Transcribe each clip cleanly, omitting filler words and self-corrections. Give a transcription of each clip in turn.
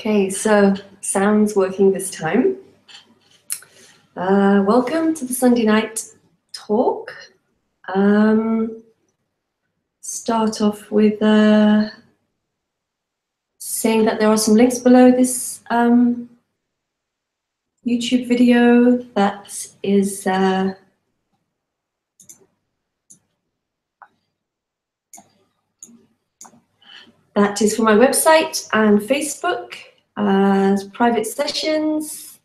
Okay, so sound's working this time. Welcome to the Sunday night talk. Start off with saying that there are some links below this YouTube video. That is for my website and Facebook, private sessions,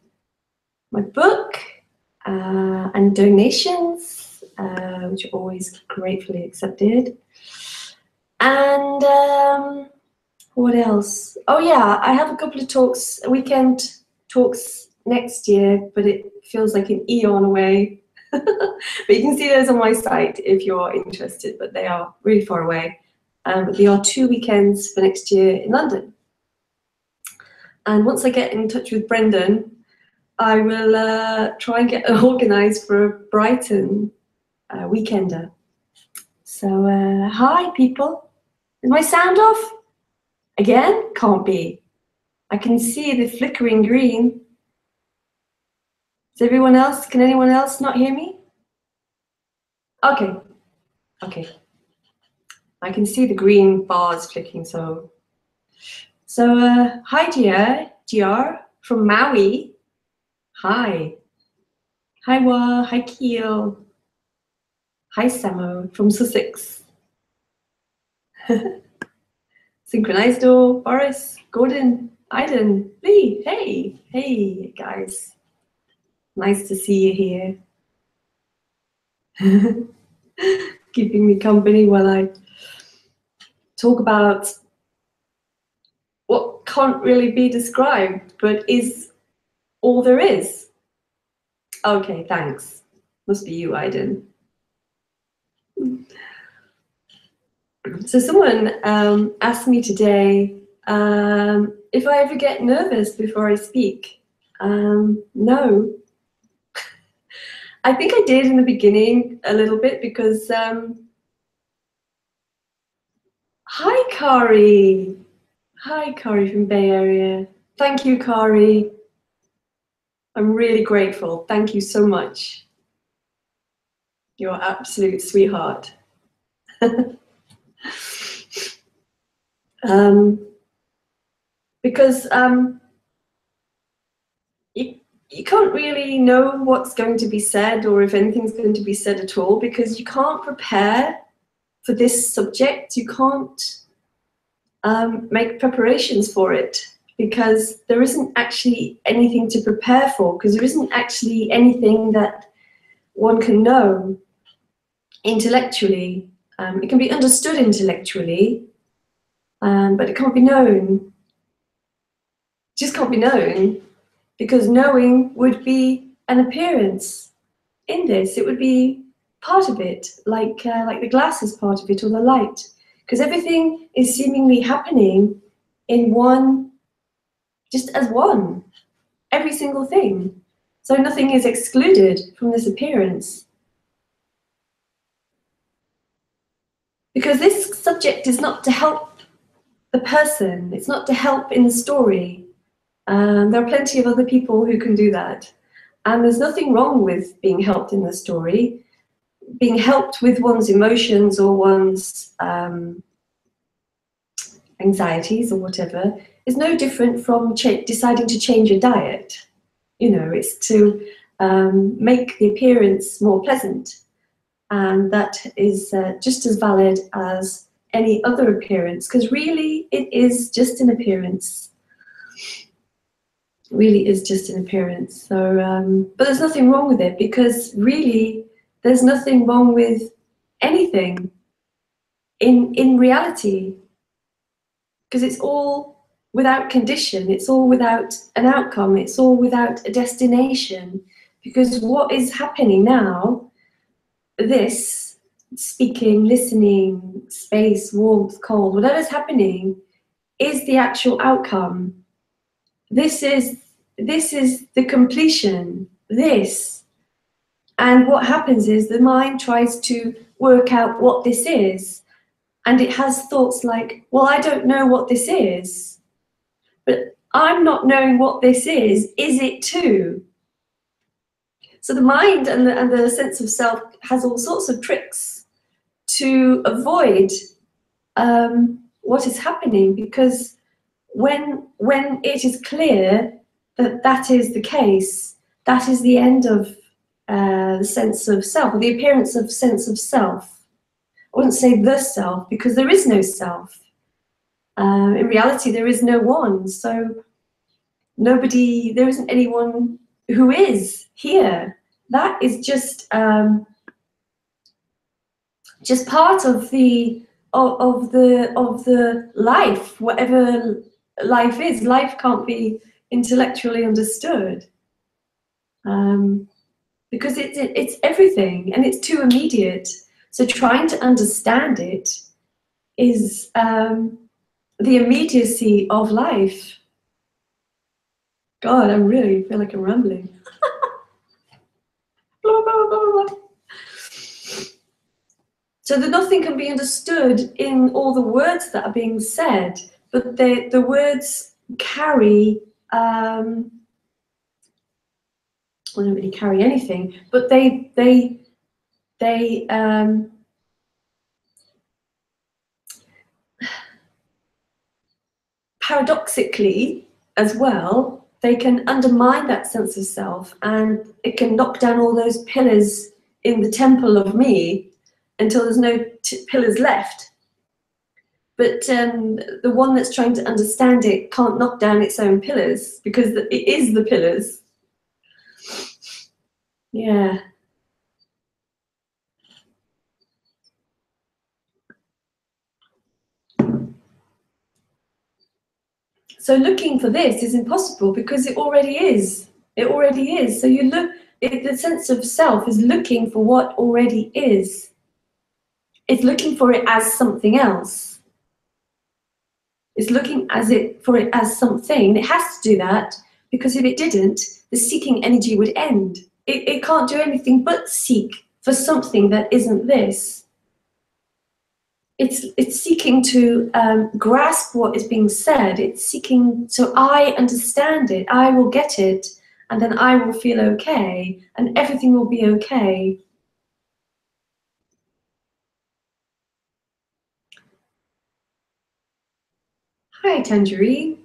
my book, and donations, which are always gratefully accepted. And what else? Oh yeah, I have a couple of talks, weekend talks next year, but it feels like an eon away. But you can see those on my site if you're interested, but they are really far away. But there are 2 weekends for next year in London. And once I get in touch with Brendan, I will try and get organized for a Brighton weekender. So hi people. Is my sound off? Again? Can't be. I can see the flickering green. Is everyone else, can anyone else not hear me? Okay. Okay. I can see the green bars flicking, so hi GR from Maui. Hi. Hi Wa, hi Keel. Hi Samo from Sussex. Synchronized Door, Boris, Gordon, Aiden, Lee, hey guys. Nice to see you here. Keeping me company while I talk about what can't really be described, but is all there is. Okay, thanks. Must be you, Aiden. So someone asked me today if I ever get nervous before I speak. No. I think I did in the beginning a little bit because hi Kari. Hi Kari from Bay Area. Thank you, Kari. I'm really grateful. Thank you so much. You're an absolute sweetheart. Because you can't really know what's going to be said or if anything's going to be said at all, because you can't prepare for this subject. You can't make preparations for it, because there isn't actually anything to prepare for, because there isn't actually anything that one can know intellectually. It can be understood intellectually, but it can't be known. It just can't be known, because knowing would be an appearance in this. It would be part of it, like the glass is part of it, or the light, because everything is seemingly happening in one, just as one, every single thing. So nothing is excluded from this appearance. Because this subject is not to help the person, it's not to help in the story. There are plenty of other people who can do that. And there's nothing wrong with being helped in the story. Being helped with one's emotions or one's anxieties or whatever is no different from deciding to change your diet. You know, it's to make the appearance more pleasant. And that is just as valid as any other appearance, because really it is just an appearance. Really is just an appearance. So, but there's nothing wrong with it, because really there's nothing wrong with anything in reality. because it's all without condition, it's all without an outcome, it's all without a destination. Because what is happening now, this speaking, listening, space, warmth, cold, whatever's happening is the actual outcome. This is the completion, this. And what happens is the mind tries to work out what this is. And it has thoughts like, well, I don't know what this is. But I'm not knowing what this is it too? So the mind and the sense of self has all sorts of tricks to avoid what is happening, because when it is clear that that is the case, that is the end of the sense of self, or the appearance of sense of self. I wouldn't say the self, because there is no self. In reality, there is no one. So there isn't anyone who is here. That is just part of the life, whatever life is. Life can't be intellectually understood, because it's everything, and it's too immediate. So trying to understand it is the immediacy of life. God, I really feel like I'm rambling. Blah, blah, blah, blah. So that nothing can be understood in all the words that are being said, but the words carry, well, they don't really carry anything, but they paradoxically as well, they can undermine that sense of self, and it can knock down all those pillars in the temple of me until there's no pillars left. But the one that's trying to understand it can't knock down its own pillars, because it is the pillars. Yeah. So looking for this is impossible, because it already is. It already is. So you look, the sense of self is looking for what already is. It's looking for it as something else. It's looking for it as something. It has to do that, because if it didn't, the seeking energy would end. It can't do anything but seek for something that isn't this. It's seeking to grasp what is being said. It's seeking, so I understand it, I will get it, and then I will feel okay, and everything will be okay. Hi, Tangerine.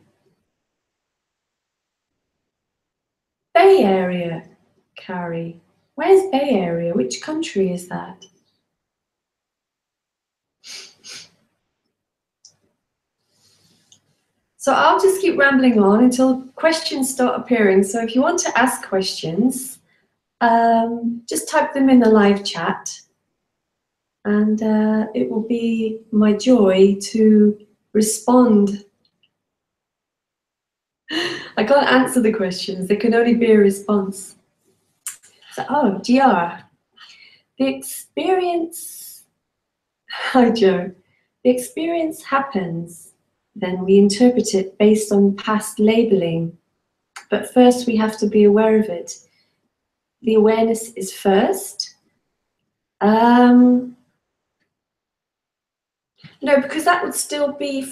Bay Area, Carrie. Where's Bay Area? Which country is that? So I'll just keep rambling on until questions start appearing. So if you want to ask questions, just type them in the live chat, and it will be my joy to respond. I can't answer the questions, there can only be a response. So, oh, GR. The experience, hi Joe, the experience happens, then we interpret it based on past labeling. But first we have to be aware of it. The awareness is first. No, because that would still be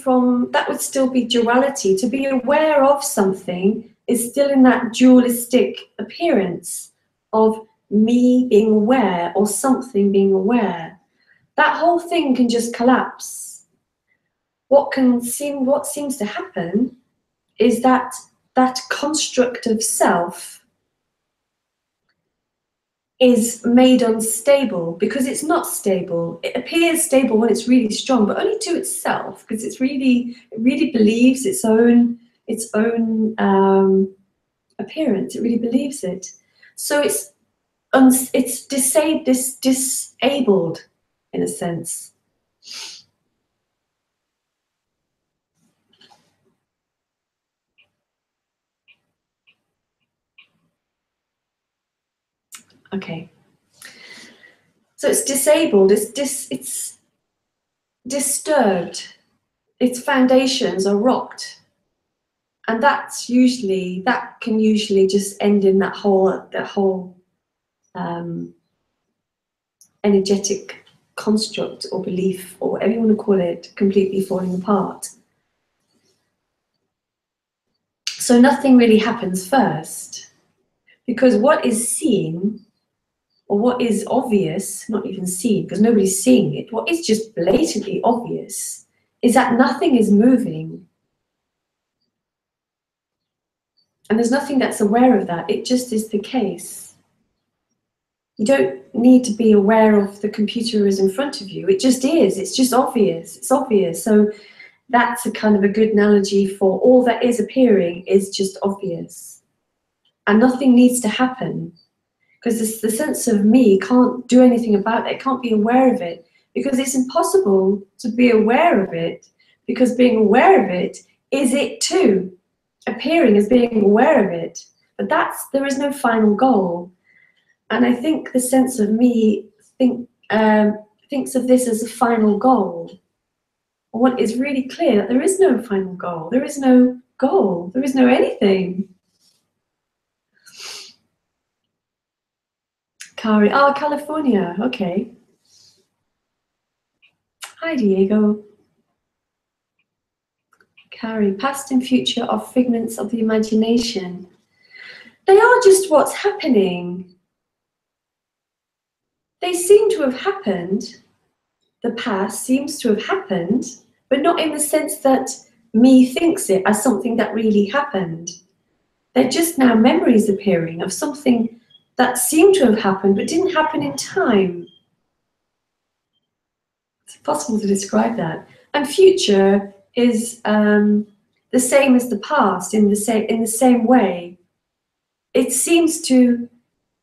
duality. To be aware of something is still in that dualistic appearance of me being aware or something being aware. That whole thing can just collapse. What seems to happen is that construct of self is made unstable, because it's not stable. It appears stable when it's really strong, but only to itself, because it really believes its own appearance. It really believes it. So it's disabled in a sense. Okay. So it's disabled, it's disturbed, its foundations are rocked. And that can usually just end in that whole energetic construct or belief, or whatever you want to call it, completely falling apart. So nothing really happens first, because what is seen, or what is obvious, not even seen, because nobody's seeing it, what is just blatantly obvious is that nothing is moving. And there's nothing that's aware of that. It just is the case. You don't need to be aware of the computer is in front of you. It just is. It's just obvious. It's obvious. So that's a kind of a good analogy for all that is appearing is just obvious. And nothing needs to happen, because the sense of me can't do anything about it. It can't be aware of it, because it's impossible to be aware of it, because being aware of it is it too. Appearing as being aware of it, but there is no final goal. And I think the sense of me thinks of this as a final goal. What is really clear that there is no final goal. There is no goal. There is no anything. Kari, California. Okay. Hi, Diego. Kari, past and future are figments of the imagination. They are just what's happening. They seem to have happened. The past seems to have happened, but not in the sense that me thinks it as something that really happened. They're just now memories appearing of something that seemed to have happened, but didn't happen in time. It's impossible to describe that. And future is the same as the past in the same way. It seems to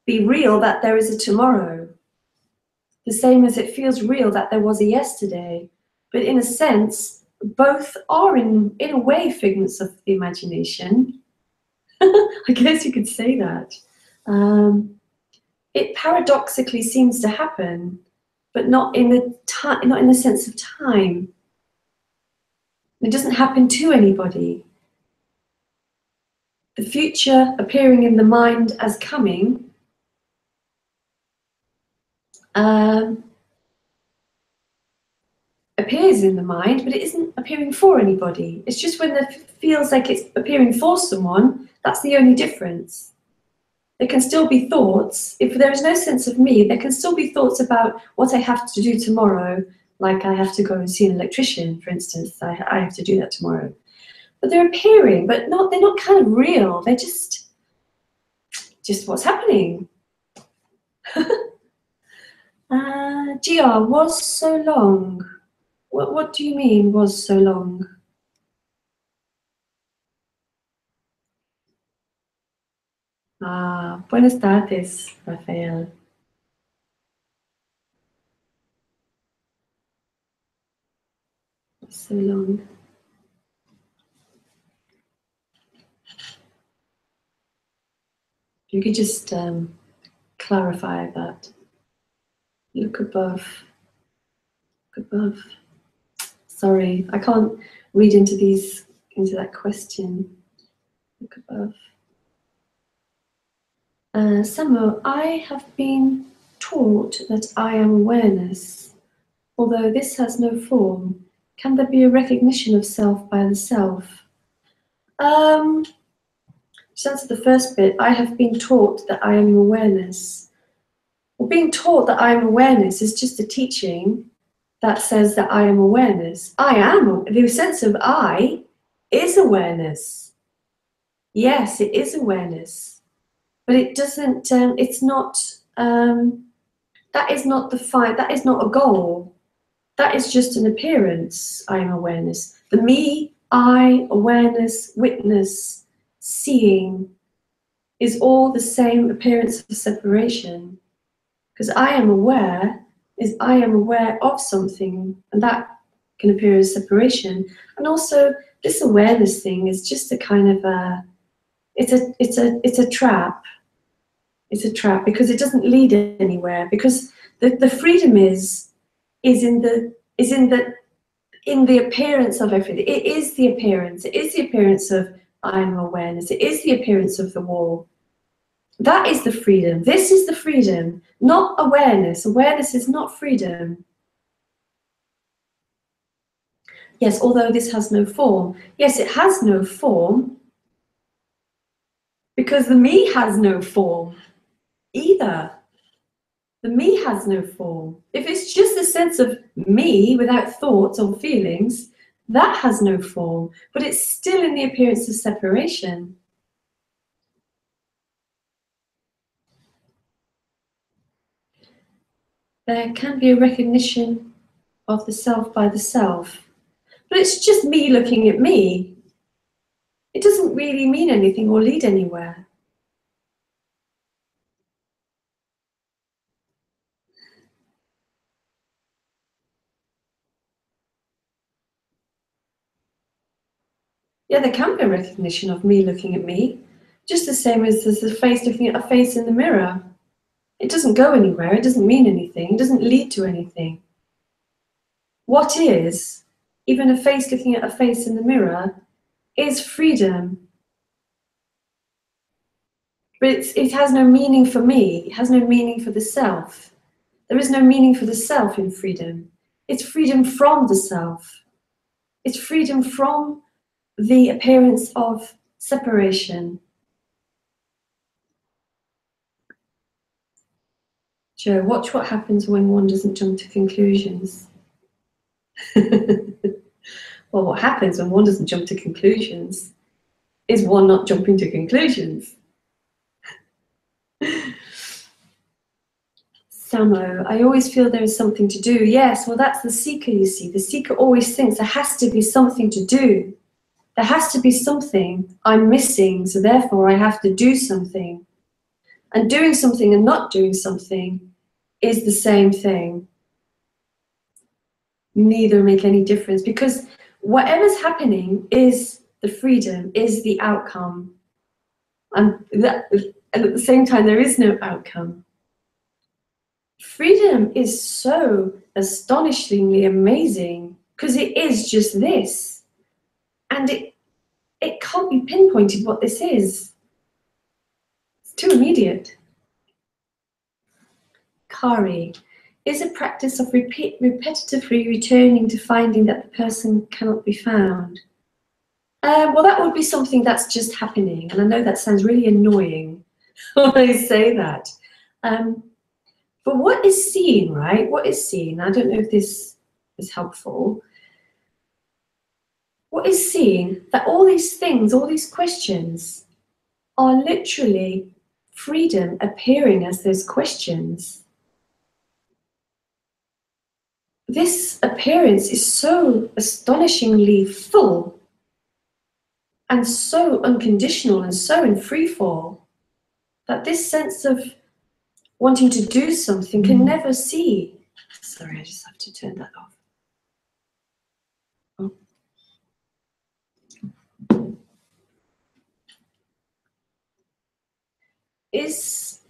be real that there is a tomorrow, the same as it feels real that there was a yesterday. But in a sense, both are in a way figments of the imagination. I guess you could say that. It paradoxically seems to happen, but not in the sense of time. It doesn't happen to anybody. The future appearing in the mind as coming appears in the mind, but it isn't appearing for anybody. It's just when it feels like it's appearing for someone, that's the only difference. There can still be thoughts. If there is no sense of me, there can still be thoughts about what I have to do tomorrow, like I have to go and see an electrician, for instance. I have to do that tomorrow. But they're appearing, but they're not kind of real. They're just what's happening. GR, was so long. What do you mean, was so long? Buenas tardes, Rafael. So long. You could just clarify that. Look above. Look above. Sorry, I can't read into that question. Look above. Samuel, I have been taught that I am awareness. Although this has no form, can there be a recognition of self by the self? To answer the first bit, I have been taught that I am awareness. Well, being taught that I am awareness is just a teaching that says that I am awareness. I am. The sense of I is awareness. Yes, it is awareness. But it doesn't, it's not, that is not that is not a goal. That is just an appearance, I am awareness. The me, I, awareness, witness, seeing is all the same appearance of separation. Because I am aware is I am aware of something, and that can appear as separation. And also this awareness thing is just a kind of it's a trap. It's a trap because it doesn't lead anywhere. Because the freedom is in the appearance of everything. It is the appearance. It is the appearance of I am awareness. It is the appearance of the wall. That is the freedom. This is the freedom, not awareness. Awareness is not freedom. Yes, although this has no form. Yes, it has no form because the me has no form either. The me has no form. If it's just a sense of me without thoughts or feelings, that has no form, but it's still in the appearance of separation. There can be a recognition of the self by the self, but it's just me looking at me. It doesn't really mean anything or lead anywhere. Yeah, there can be a recognition of me looking at me, just the same as there's a face looking at a face in the mirror. It doesn't go anywhere, it doesn't mean anything, it doesn't lead to anything. What is, even a face looking at a face in the mirror, is freedom. But it has no meaning for me, it has no meaning for the self. There is no meaning for the self in freedom. It's freedom from the self. It's freedom from the appearance of separation. Joe, watch what happens when one doesn't jump to conclusions. Well, what happens when one doesn't jump to conclusions is one not jumping to conclusions. Samo, I always feel there is something to do. Yes, well, that's the seeker, you see. The seeker always thinks there has to be something to do. There has to be something I'm missing, so therefore I have to do something. And doing something and not doing something is the same thing. Neither make any difference because whatever's happening is the freedom, is the outcome. And at the same time, there is no outcome. Freedom is so astonishingly amazing because it is just this. And it can't be pinpointed what this is. It's too immediate. Kari, is a practice of repetitively returning to finding that the person cannot be found. Well, that would be something that's just happening. And I know that sounds really annoying when I say that. But what is seen, right? What is seen? I don't know if this is helpful. What is seen? That all these things, all these questions are literally freedom appearing as those questions. This appearance is so astonishingly full and so unconditional and so in free fall that this sense of wanting to do something can never see. Sorry, I just have to turn that off. Oh. Is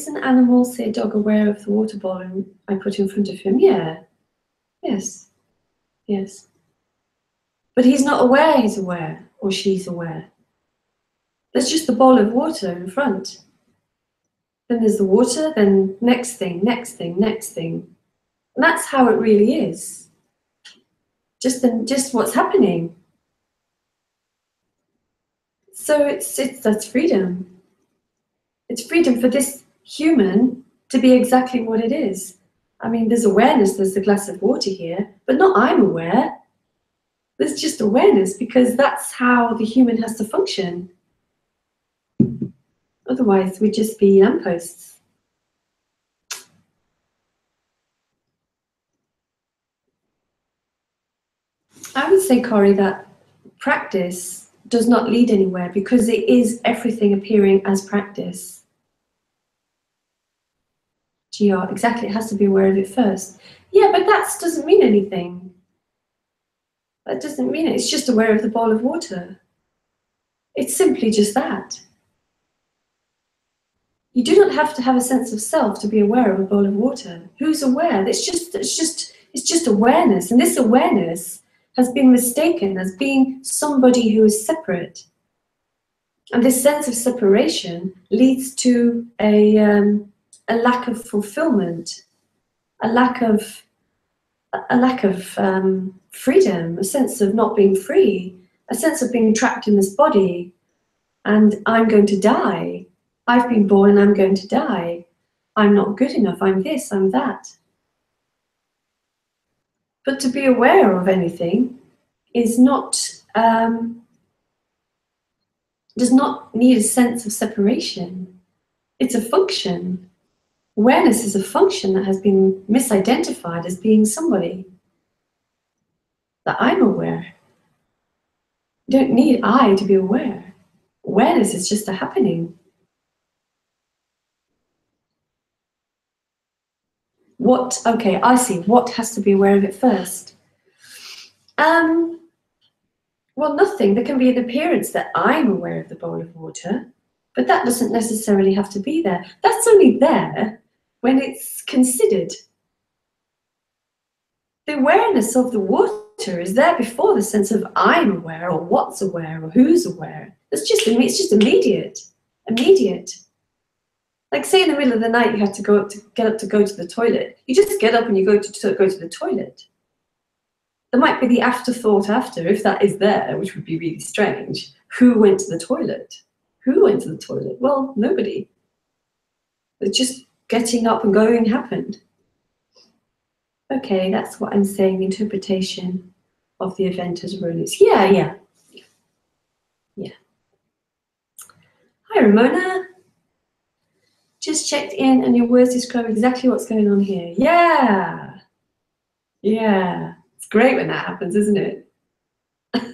an animal, say a dog, aware of the water bottle I put in front of him? Yeah. Yes. Yes. But he's not aware he's aware, or she's aware. There's just the bowl of water in front. Then there's the water, then next thing, next thing, next thing. And that's how it really is. Just what's happening. So that's freedom. It's freedom for this human to be exactly what it is. I mean, there's awareness, there's a glass of water here, but not I'm aware. There's just awareness because that's how the human has to function. Otherwise, we'd just be lampposts. I would say, Corey, that practice does not lead anywhere because it is everything appearing as practice. GR, exactly, it has to be aware of it first. Yeah, but that doesn't mean anything. That doesn't mean it. It's just aware of the bowl of water. It's simply just that. You do not have to have a sense of self to be aware of a bowl of water. Who's aware? It's just awareness, and this awareness has been mistaken as being somebody who is separate. And this sense of separation leads to a lack of fulfillment, a lack of freedom, a sense of not being free, a sense of being trapped in this body, and I'm going to die. I've been born and I'm going to die. I'm not good enough. I'm this, I'm that. But to be aware of anything is not, does not need a sense of separation. It's a function. Awareness is a function that has been misidentified as being somebody. That I'm aware. You don't need I to be aware. Awareness is just a happening. Okay, I see. What has to be aware of it first? Well, nothing. There can be an appearance that I'm aware of the bowl of water, but that doesn't necessarily have to be there. That's only there when it's considered. The awareness of the water is there before the sense of I'm aware, or what's aware, or who's aware. It's just immediate. Like, say in the middle of the night you have to get up to go to the toilet. You just get up and you go to the toilet. There might be the afterthought after, if that is there, which would be really strange. Who went to the toilet? Who went to the toilet? Well, nobody. But just getting up and going happened. Okay, that's what I'm saying. Interpretation of the event as erroneous. Yeah. Hi, Ramona. Just checked in and your words describe exactly what's going on here. Yeah. It's great when that happens, isn't it? I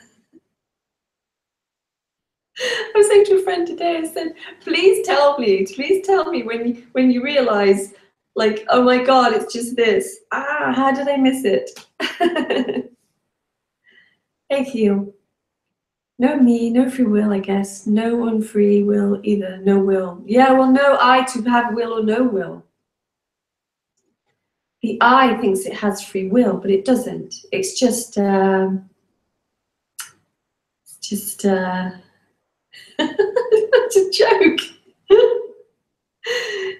was saying to a friend today, I said, please tell me when you realize, like, oh my God, it's just this. How did I miss it? Thank you. No me, no free will, I guess. No unfree will either, no will. Yeah, well, no I to have will or no will. The I thinks it has free will, but it doesn't. It's just it's a joke.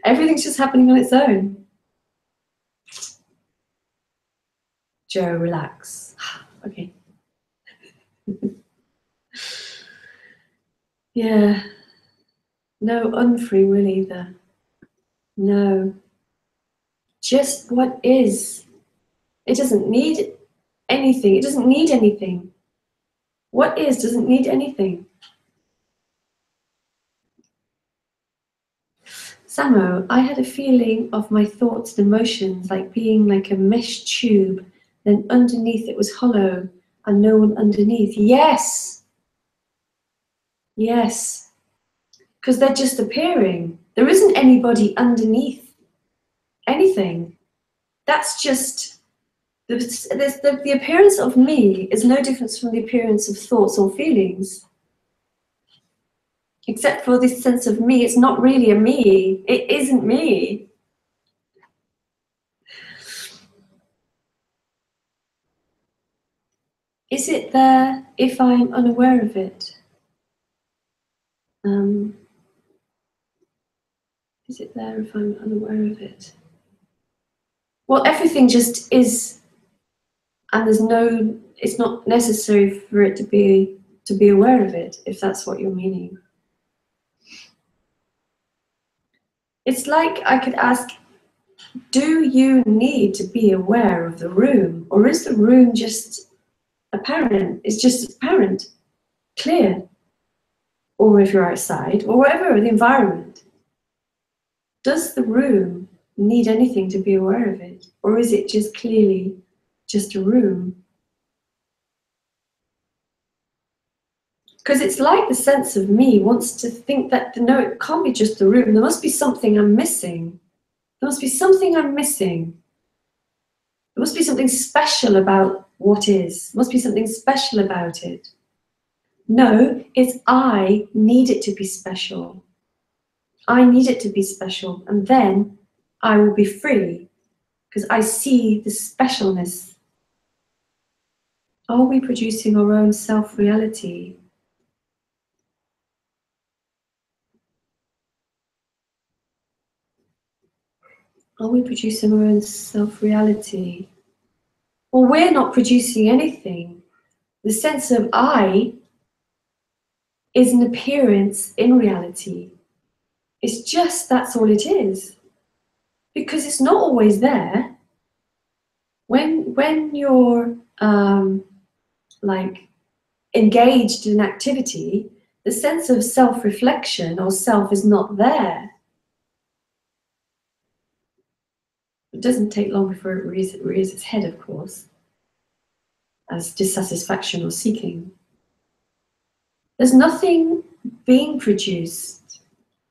Everything's just happening on its own. Joe, relax. Okay. Yeah. No unfree will either. No. Just what is. It doesn't need anything. It doesn't need anything. What is doesn't need anything. Samo, I had a feeling of my thoughts and emotions like being like a mesh tube, then underneath it was hollow and no one underneath. Yes. Because they're just appearing. There isn't anybody underneath anything. That's just, the appearance of me is no different from the appearance of thoughts or feelings. Except for this sense of me, it's not really a me. It isn't me. Is it there if I'm unaware of it? Is it there if I'm unaware of it? Well, everything just is, and it's not necessary for it to be aware of it, if that's what you're meaning. It's like I could ask, do you need to be aware of the room, or is the room just apparent? It's just apparent, clear. Or if you're outside, or wherever, the environment. Does the room need anything to be aware of it? Or is it just clearly just a room? Because it's like the sense of me wants to think that, no, it can't be just the room. There must be something I'm missing. There must be something I'm missing. There must be something special about what is. There must be something special about it. No, it's I need it to be special. I need it to be special, and then I will be free because I see the specialness. Are we producing our own self-reality? Are we producing our own self-reality? Well, we're not producing anything. The sense of I is an appearance in reality. It's just, that's all it is. Because it's not always there. When you're like engaged in activity, the sense of self-reflection or self is not there. It doesn't take long before it rears its head, of course, as dissatisfaction or seeking. There's nothing being produced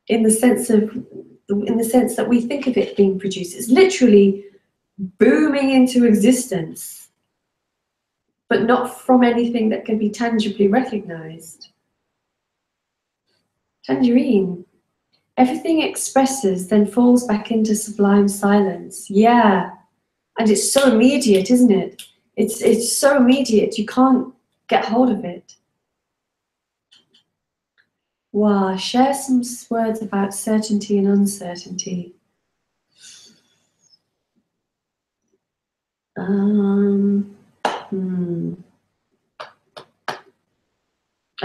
in the sense that we think of it being produced. It's literally booming into existence, but not from anything that can be tangibly recognized. Tangerine. Everything expresses, then falls back into sublime silence. Yeah, and it's so immediate, isn't it? It's so immediate, you can't get hold of it. Wow, share some words about certainty and uncertainty. I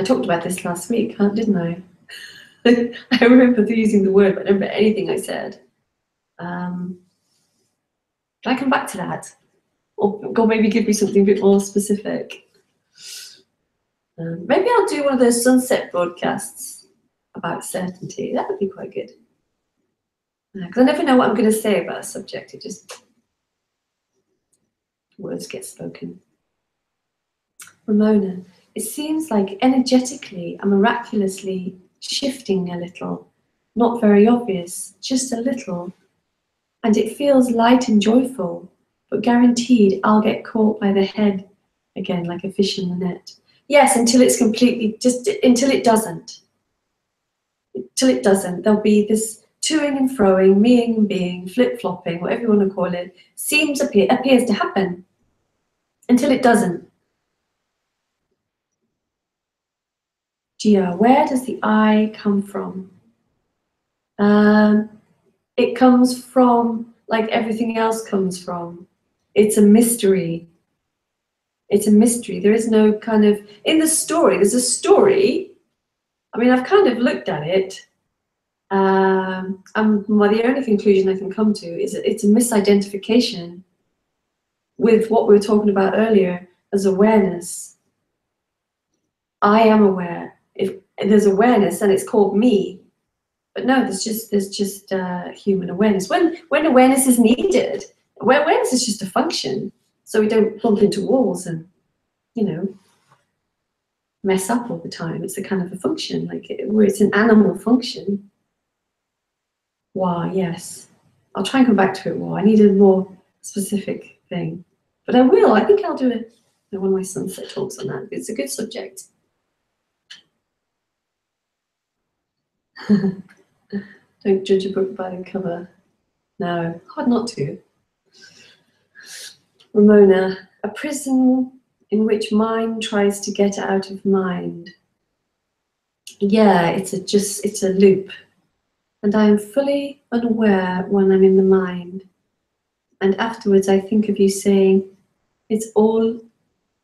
talked about this last week, didn't I? I remember using the word, but I don't remember anything I said. Can I come back to that? Or maybe give me something a bit more specific? Maybe I'll do one of those sunset broadcasts about certainty. That would be quite good. Because I never know what I'm going to say about a subject. It just, words get spoken. Ramona, it seems like energetically and miraculously shifting a little. Not very obvious, just a little. And it feels light and joyful, but guaranteed I'll get caught by the head again like a fish in the net. Yes, until it's completely, just until it doesn't. Until it doesn't. There'll be this toing and froing, meing and being, flip-flopping, whatever you want to call it, appears to happen. Until it doesn't. Gia, where does the I come from? It comes from, like everything else comes from. It's a mystery. It's a mystery. There is no kind of, in the story, there's a story. I mean, I've kind of looked at it. And the only conclusion I can come to is that it's a misidentification with what we were talking about earlier as awareness. I am aware. If there's awareness, and it's called me. But no, there's just human awareness. When awareness is needed, awareness is just a function. So we don't bump into walls and, you know, mess up all the time. It's a kind of a function, where it's an animal function. Wow, yes. I'll try and come back to it more. I need a more specific thing. But I will. I think I'll do one of my sunset talks on that. It's a good subject. Don't judge a book by the cover. No, hard not to. Ramona, a prison in which mind tries to get out of mind. Yeah, it's a loop. And I am fully unaware when I'm in the mind. And afterwards I think of you saying, it's all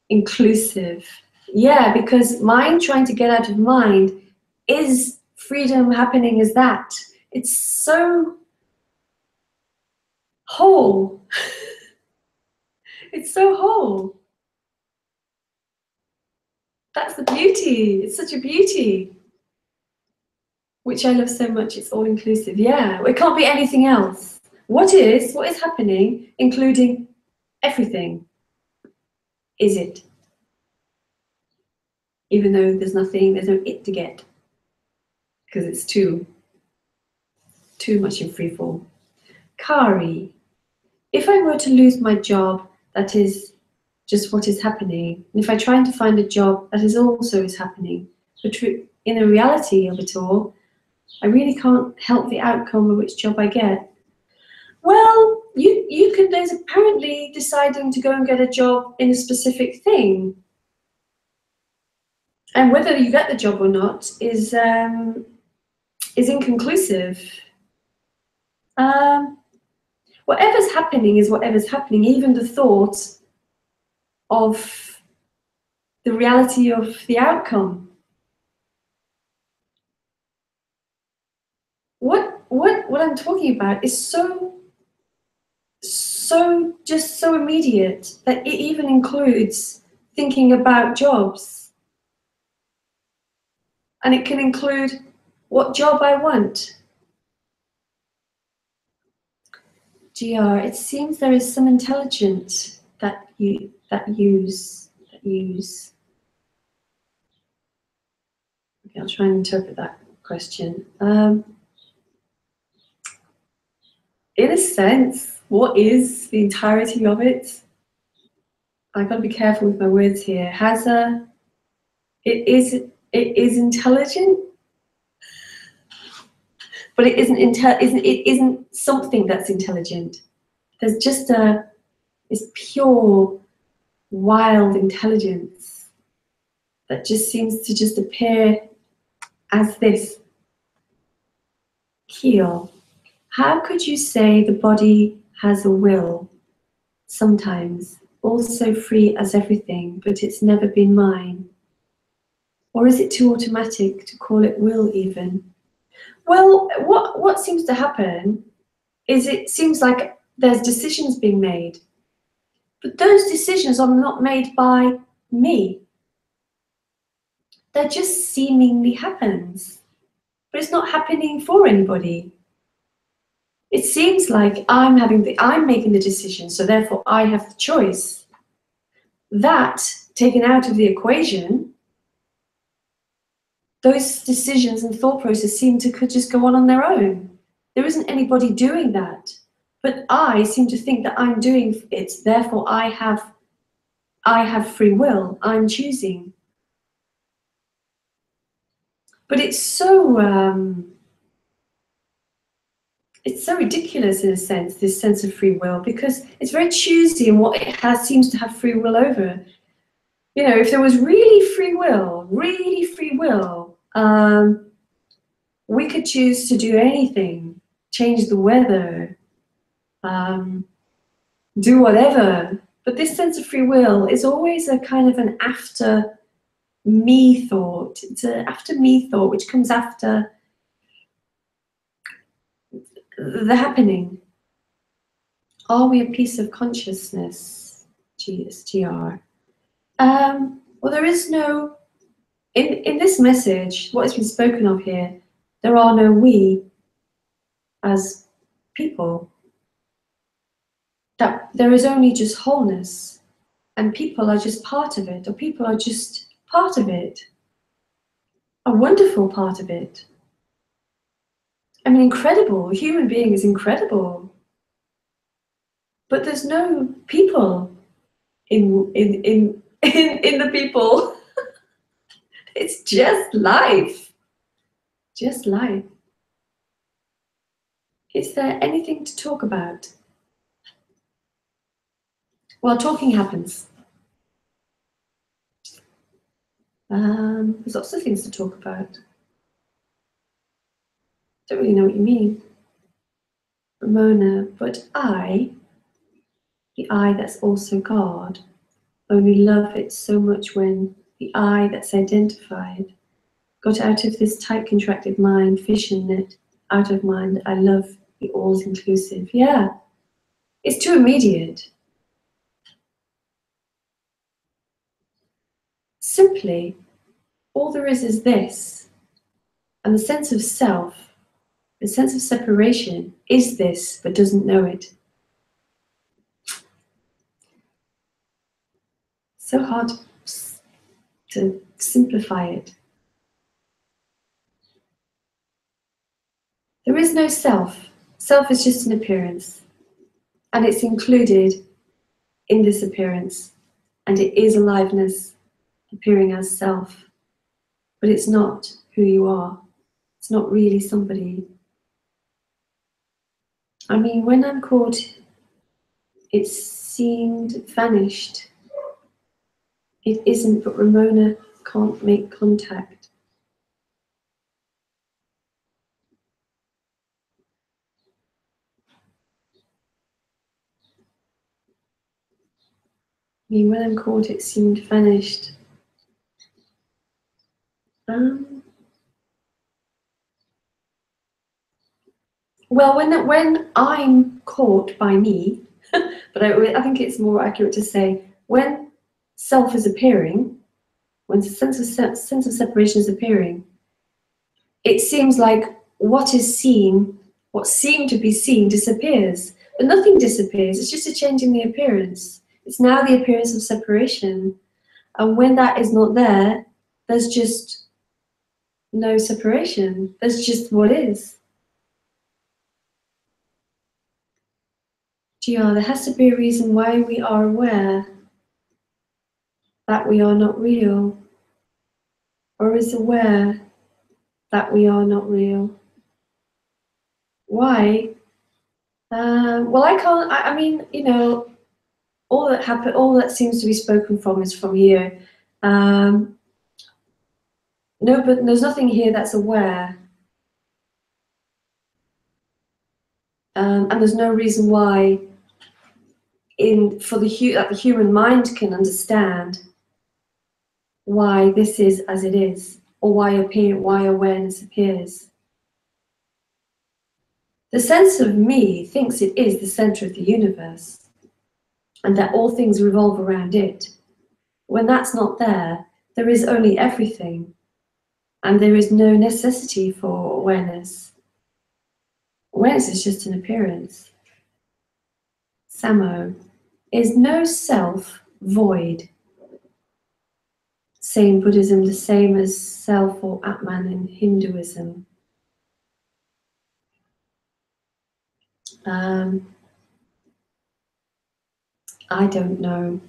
inclusive. Yeah, because mind trying to get out of mind is freedom happening as that. It's so whole. It's so whole. That's the beauty. It's such a beauty. Which I love so much. It's all inclusive. Yeah, it can't be anything else. What is happening, including everything, is it. Even though there's no it to get. Because it's too much in free fall. Kari, if I were to lose my job, that is just what is happening. And if I try to find a job, that is also is happening. But in the reality of it all, I really can't help the outcome of which job I get. Well, you can, there's apparently deciding to go and get a job in a specific thing. And whether you get the job or not is inconclusive. Whatever's happening is whatever's happening, even the thought of the reality of the outcome. What I'm talking about is so just so immediate that it even includes thinking about jobs. And it can include what job I want. GR, it seems there is some intelligence that use. Okay, I'll try and interpret that question. In a sense, what is the entirety of it? I've got to be careful with my words here. It is intelligent, but it isn't something that's intelligent. There's just this pure, wild intelligence that just seems to just appear as this keel. How could you say the body has a will? Sometimes, also free as everything, but it's never been mine. Or is it too automatic to call it will even? Well, what seems to happen is it seems like there's decisions being made, but those decisions are not made by me. They're just seemingly happens, but it's not happening for anybody. It seems like I'm making the decision, so therefore I have the choice. That taken out of the equation, those decisions and thought process seem to could just go on their own. There isn't anybody doing that, but I seem to think that I'm doing it. Therefore, I have free will. I'm choosing. But it's so ridiculous in a sense, this sense of free will, because it's very choosy in what it seems to have free will over. You know, if there was really free will, we could choose to do anything, change the weather, do whatever. But this sense of free will is always a kind of an after me thought. It's an after me thought which comes after the happening. Are we a piece of consciousness? GR. Well, there is no, in this message, what has been spoken of here, there are no we as people. That there is only just wholeness, and people are just part of it, or people are just part of it, a wonderful part of it. I mean, incredible. A human being is incredible, but there's no people in the people. It's just life. Just life. Is there anything to talk about? Well, talking happens. There's lots of things to talk about. Don't really know what you mean, Ramona, but the I that's also God, only love it so much when the I that's identified got out of this tight contracted mind, fishing net, out of mind. I love the all's inclusive. Yeah, it's too immediate. Simply, all there is this, and the sense of self, the sense of separation is this, but doesn't know it. So hard to simplify it. There is no self. Self is just an appearance, and it's included in this appearance, and it is aliveness appearing as self, but it's not who you are. It's not really somebody. I mean, when I'm caught, it seemed vanished. It isn't, but Ramona can't make contact. I mean, when I'm caught, it seemed vanished. Well, when I'm caught by me, but I think it's more accurate to say when self is appearing, when the sense of separation is appearing, it seems like what is seen, what seemed to be seen, disappears. But nothing disappears. It's just a change in the appearance. It's now the appearance of separation. And when that is not there, there's just no separation. There's just what is. GR, there has to be a reason why we are aware that we are not real, or is aware that we are not real. Why? Well, I can't. I mean, you know, all that seems to be spoken from is from here. No, but there's nothing here that's aware, and there's no reason why. That the human mind can understand why this is as it is, or why awareness appears. The sense of me thinks it is the center of the universe, and that all things revolve around it. When that's not there, there is only everything, and there is no necessity for awareness. Awareness is just an appearance. Samo, is no self void? Same Buddhism, the same as self or Atman in Hinduism. I don't know.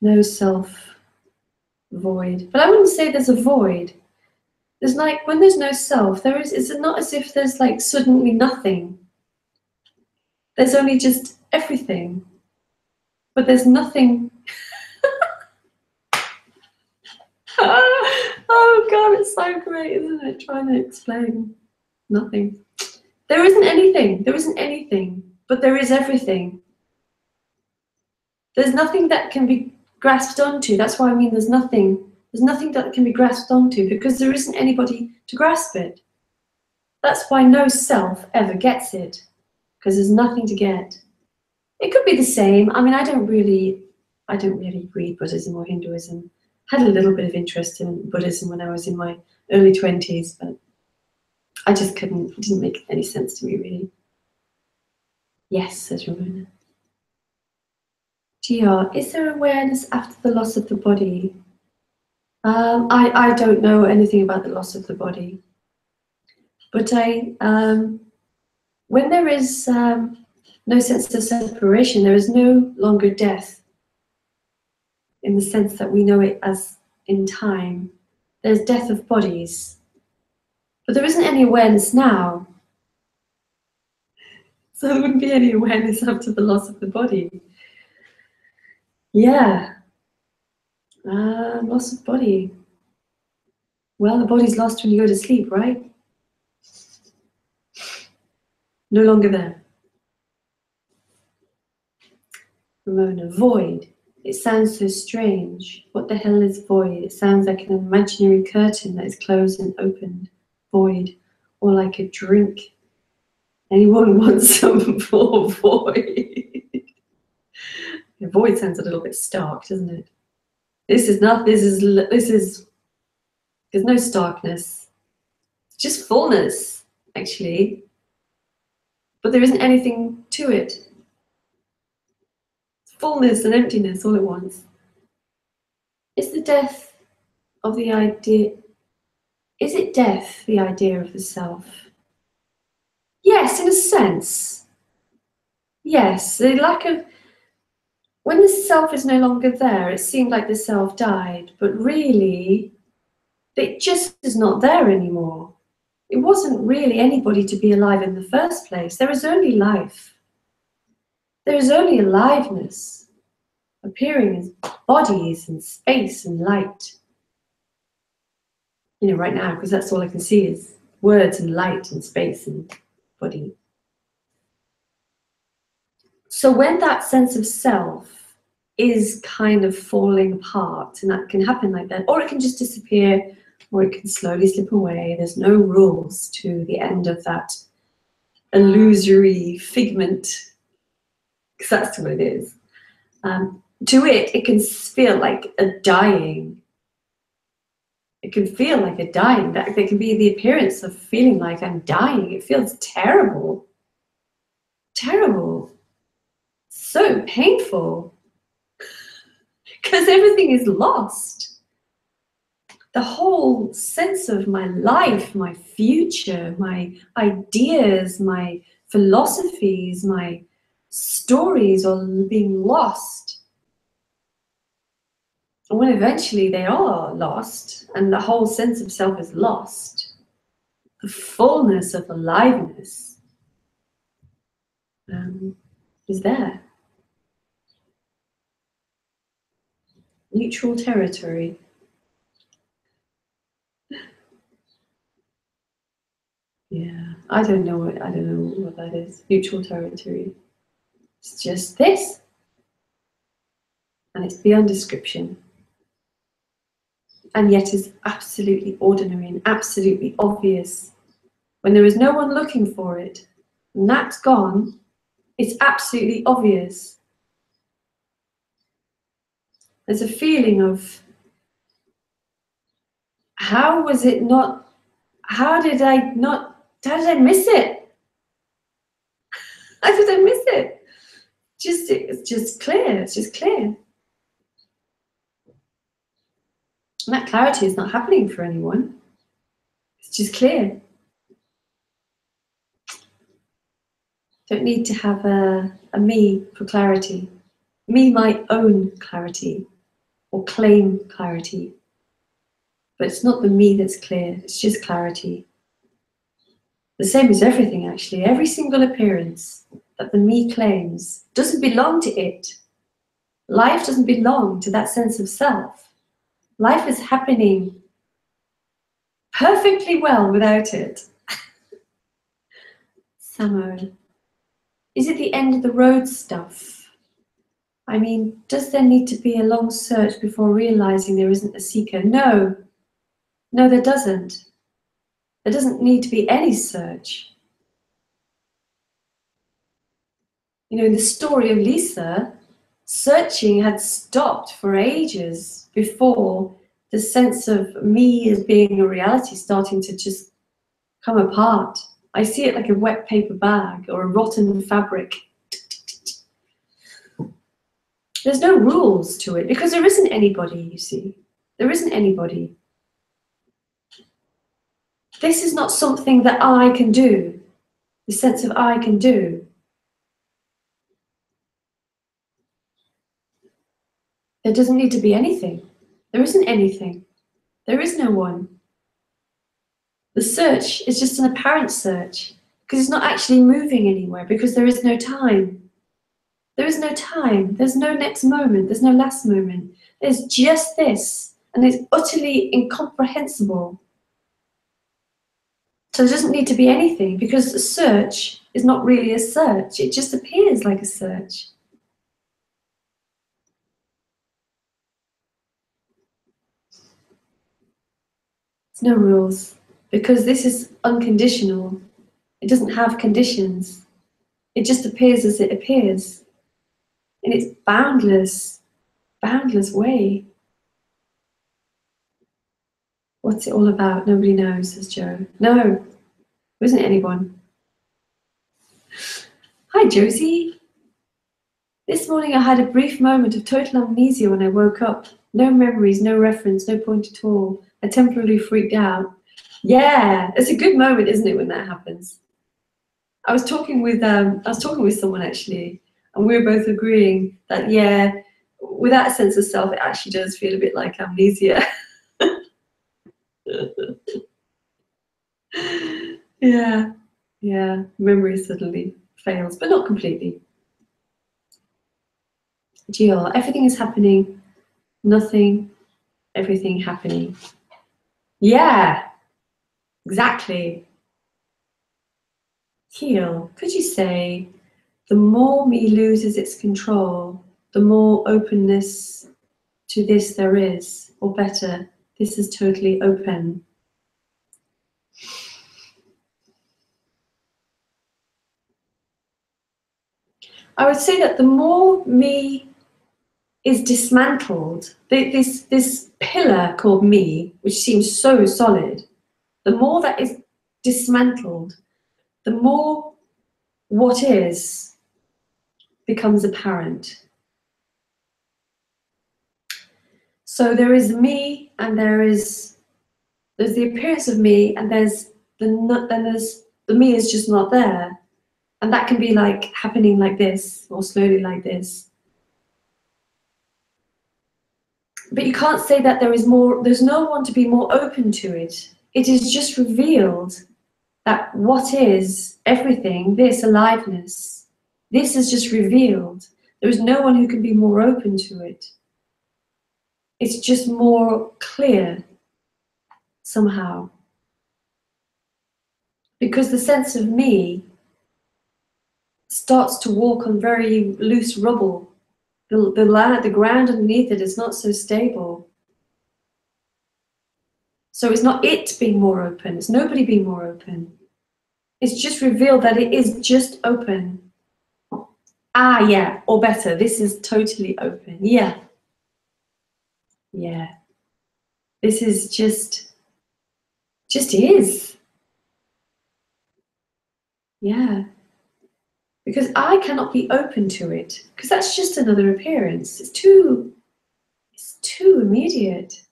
No self void. But I wouldn't say there's a void. There's like, when there's no self, it's not as if there's like suddenly nothing. There's only just everything. But there's nothing. Oh God, it's so great, isn't it? Trying to explain nothing. There isn't anything. There isn't anything. But there is everything. There's nothing that can be grasped onto. That's why I mean there's nothing. There's nothing that can be grasped onto because there isn't anybody to grasp it. That's why no self ever gets it, because there's nothing to get. It could be the same. I mean, I don't really read Buddhism or Hinduism. Had a little bit of interest in Buddhism when I was in my early 20s, but I just couldn't. It didn't make any sense to me, really. Yes, says Ramona. GR, is there awareness after the loss of the body? I don't know anything about the loss of the body, but when there is no sense of separation, there is no longer death in the sense that we know it as in time. There's death of bodies, but there isn't any awareness now. So there wouldn't be any awareness after the loss of the body. Yeah. Loss of body. Well, the body's lost when you go to sleep, right? No longer there. Ramona, void. It sounds so strange. What the hell is void? It sounds like an imaginary curtain that is closed and opened. Void. Or like a drink. Anyone wants some for void? Yeah, void sounds a little bit stark, doesn't it? There's no starkness. It's just fullness, actually. But there isn't anything to it. It's fullness and emptiness all at once. Is the death of the idea, is it death, the idea of the self? Yes, in a sense. Yes, the lack of, when the self is no longer there, it seemed like the self died, but really, it just is not there anymore. It wasn't really anybody to be alive in the first place. There is only life. There is only aliveness appearing as bodies and space and light. You know, right now, because that's all I can see is words and light and space and body. So when that sense of self is kind of falling apart, and that can happen like that, or it can just disappear, or it can slowly slip away. There's no rules to the end of that illusory figment, because that's what it is. To it can feel like a dying. It can feel like a dying. There can be the appearance of feeling like I'm dying. It feels terrible. Terrible. So painful. Because everything is lost. The whole sense of my life, my future, my ideas, my philosophies, my stories are being lost. And when eventually they are lost, and the whole sense of self is lost, the fullness of aliveness is there. Neutral territory. Yeah, I don't know what that is. Neutral territory. It's just this, and it's beyond description, and yet is absolutely ordinary and absolutely obvious. When there is no one looking for it, and that's gone, it's absolutely obvious. There's a feeling of, how was it not? How did I miss it? How did I miss it? It's just clear. It's just clear. And that clarity is not happening for anyone. It's just clear. Don't need to have a me for clarity. Me might own clarity or claim clarity. But it's not the me that's clear. It's just clarity. The same as everything, actually. Every single appearance that the me claims doesn't belong to it. Life doesn't belong to that sense of self. Life is happening perfectly well without it. Samo, is it the end of the road stuff? I mean, does there need to be a long search before realizing there isn't a seeker? No. No, there doesn't. There doesn't need to be any search. You know, in the story of Lisa, searching had stopped for ages before the sense of me as being a reality starting to just come apart. I see it like a wet paper bag or a rotten fabric. There's no rules to it because there isn't anybody, you see. There isn't anybody. This is not something that I can do, the sense of I can do. There doesn't need to be anything. There isn't anything. There is no one. The search is just an apparent search because it's not actually moving anywhere because there is no time. There is no time. There's no next moment. There's no last moment. There's just this, and it's utterly incomprehensible. So there doesn't need to be anything because a search is not really a search. It just appears like a search. There's no rules because this is unconditional. It doesn't have conditions. It just appears as it appears in its boundless, boundless way. What's it all about? Nobody knows, says Joe. No, there isn't anyone. Hi, Josie. This morning I had a brief moment of total amnesia when I woke up. No memories, no reference, no point at all. I temporarily freaked out. Yeah, it's a good moment, isn't it, when that happens? I was talking with someone actually, and we were both agreeing that yeah, with that sense of self, it actually does feel a bit like amnesia. Yeah, yeah. Memory suddenly fails, but not completely. Geo, everything is happening, nothing, everything happening. Yeah, exactly. Heal. Could you say, the more me loses its control, the more openness to this there is, or better, this is totally open. I would say that the more me is dismantled, this pillar called me, which seems so solid, the more that is dismantled, the more what is becomes apparent. So there is me, and there's the appearance of me, and there's the me is just not there, and that can be like happening like this or slowly like this. But you can't say that there is more. There's no one to be more open to it. It is just revealed that what is everything, this aliveness, this is just revealed. There is no one who can be more open to it. It's just more clear somehow. Because the sense of me starts to walk on very loose rubble. The ground underneath it is not so stable. So it's not it being more open, it's nobody being more open. It's just revealed that it is just open. Ah, yeah, or better, this is totally open. Yeah. Yeah. This is just is. Yeah. Because I cannot be open to it, because that's just another appearance. It's too immediate.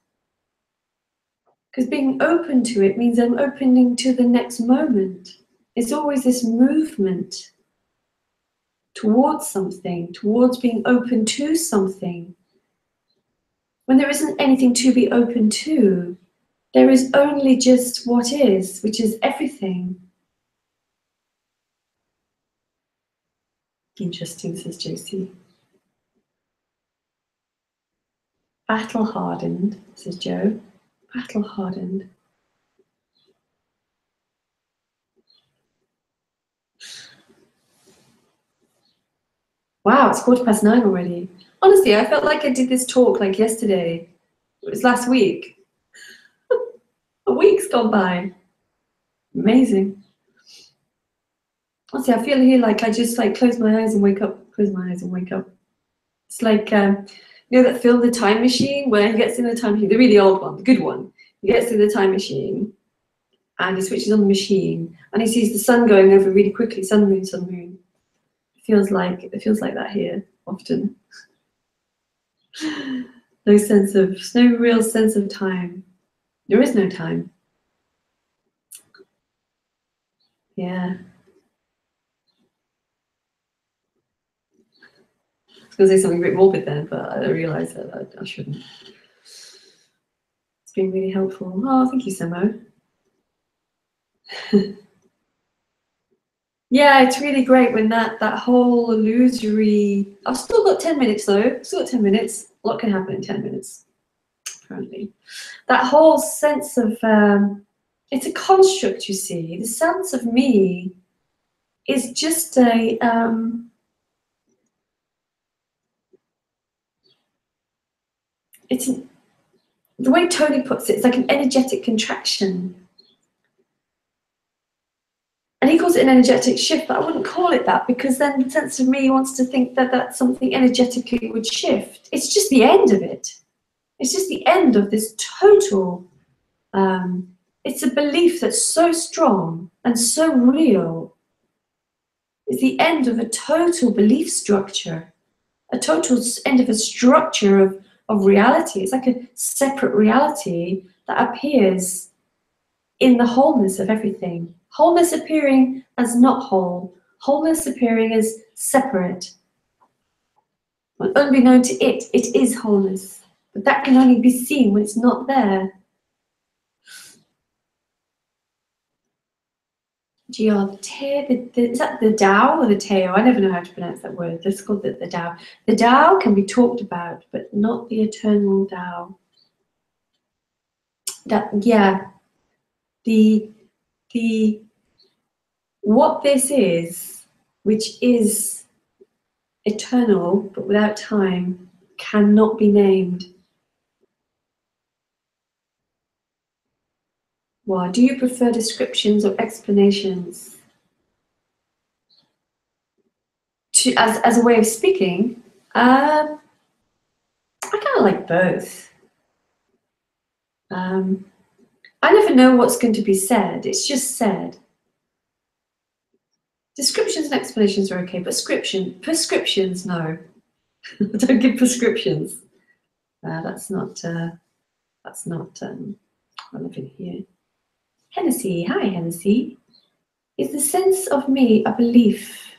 Because being open to it means I'm opening to the next moment. It's always this movement towards something, towards being open to something. When there isn't anything to be open to, there is only just what is, which is everything. Interesting, says Josie. Battle hardened, says Joe. Battle hardened. Wow, it's 9:15 already. Honestly, I felt like I did this talk like yesterday. It was last week. A week's gone by. Amazing. Honestly, I feel here like I just like close my eyes and wake up, close my eyes and wake up. It's like, you know that film, The Time Machine, where he gets in the time machine, the really old one, the good one. He gets in the time machine and he switches on the machine and he sees the sun going over really quickly, sun, moon, sun, moon. It feels like that here often. No real sense of time. There is no time. Yeah. I was going to say something a bit morbid then, but I realised that I shouldn't. It's been really helpful. Oh, thank you, Semo. Yeah, it's really great when that whole illusory. I've still got 10 minutes though. Still got 10 minutes. A lot can happen in 10 minutes, apparently. That whole sense of it's a construct, you see. The sense of me is just a it's the way Tony puts it, it's like an energetic contraction. And he calls it an energetic shift, but I wouldn't call it that, because then the sense of me wants to think that that's something energetically would shift. It's just the end of it. It's just the end of this total, it's a belief that's so strong and so real. It's the end of a total belief structure, a total end of a structure of reality. It's like a separate reality that appears in the wholeness of everything. Wholeness appearing as not whole, wholeness appearing as separate. When unbeknown to it, it is wholeness. But that can only be seen when it's not there. GR, is that the Tao or the Tao? I never know how to pronounce that word. Let's call it the Tao. The Tao can be talked about, but not the eternal Tao. Yeah, the what this is, which is eternal but without time, cannot be named. Why? Do you prefer descriptions or explanations? As a way of speaking, I kind of like both. I never know what's going to be said. It's just said. Descriptions and explanations are okay, but prescriptions, no. Don't give prescriptions. That's not relevant here. Hennessy, hi Hennessy. Is the sense of me a belief?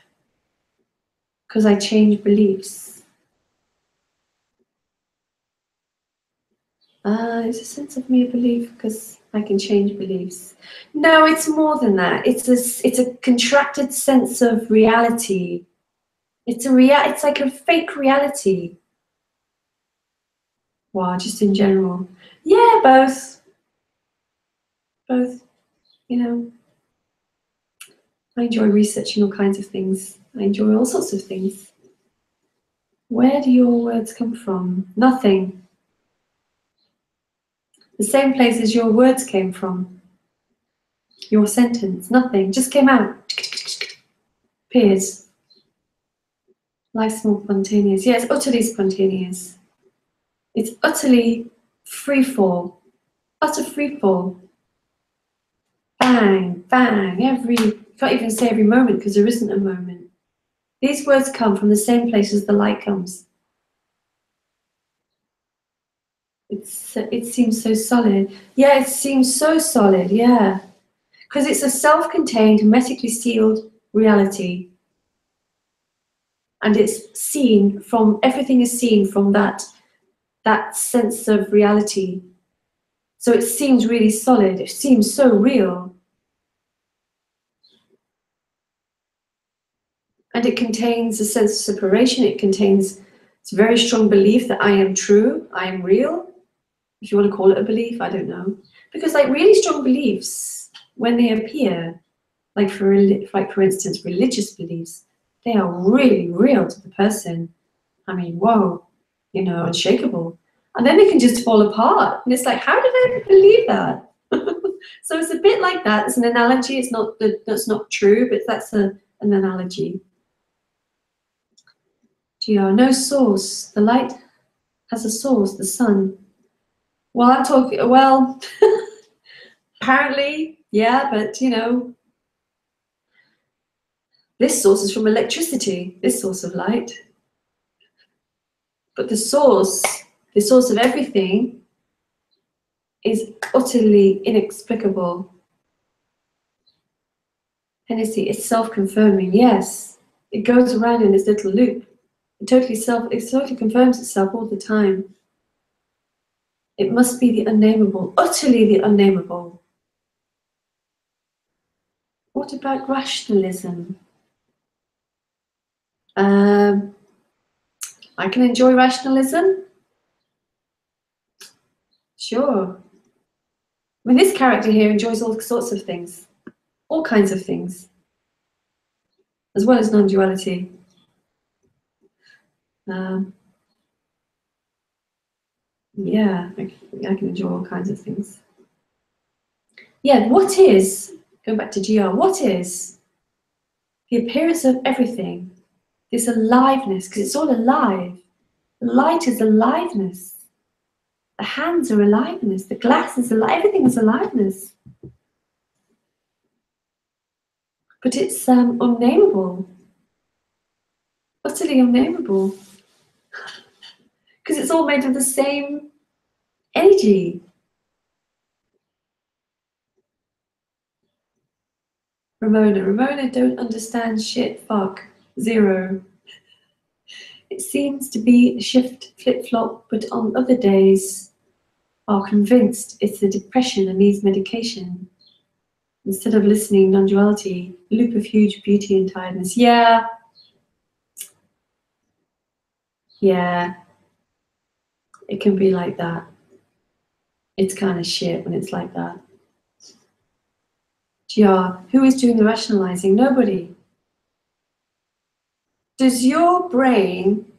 Because I change beliefs. Is a sense of me a belief because I can change beliefs? No, it's more than that. It's a contracted sense of reality. It's like a fake reality. Wow, just in general. Yeah, both. Both. You know, I enjoy researching all kinds of things. I enjoy all sorts of things. Where do your words come from? Nothing. The same place as your words came from. Your sentence, nothing, just came out. Appears. Life's more spontaneous. Yeah, it's utterly spontaneous. It's utterly free fall. Utter free fall. Bang, bang, you can't even say every moment because there isn't a moment. These words come from the same place as the light comes. It seems so solid. Yeah, it seems so solid, yeah. Because it's a self-contained, hermetically sealed reality. And it's seen from, everything is seen from that sense of reality. So it seems really solid. It seems so real. And it contains a sense of separation. It contains a very strong belief that I am true, I am real. If you want to call it a belief, I don't know. Because like really strong beliefs, when they appear, like for instance, religious beliefs, they are really real to the person. I mean, whoa, you know, unshakable. And then they can just fall apart. And it's like, how did I believe that? So it's a bit like that. It's an analogy. It's not that's not true, but that's an analogy. GR, no source. The light has a source, the sun. Well, I'm talking, well, apparently, yeah, but you know, this source is from electricity, this source of light. But the source of everything is utterly inexplicable. Hennessy, it's self-confirming, yes. It goes around in this little loop. It totally confirms itself all the time. It must be the unnameable, utterly the unnameable. What about rationalism? I can enjoy rationalism. Sure. I mean, this character here enjoys all sorts of things, all kinds of things, as well as non-duality. Yeah, I can enjoy all kinds of things. Yeah, what is, going back to GR, what is the appearance of everything, this aliveness, because it's all alive. The light is aliveness. The hands are aliveness. The glass is alive. Everything is aliveness. But it's unnameable. Utterly unnameable. Because it's all made of the same energy. Ramona don't understand shit, fuck, zero. It seems to be a shift, flip-flop, but on other days are convinced it's the depression and needs medication. Instead of listening, non-duality, loop of huge beauty and tiredness. Yeah. Yeah. It can be like that. It's kind of shit when it's like that. GR, who is doing the rationalizing? Nobody. Does your brain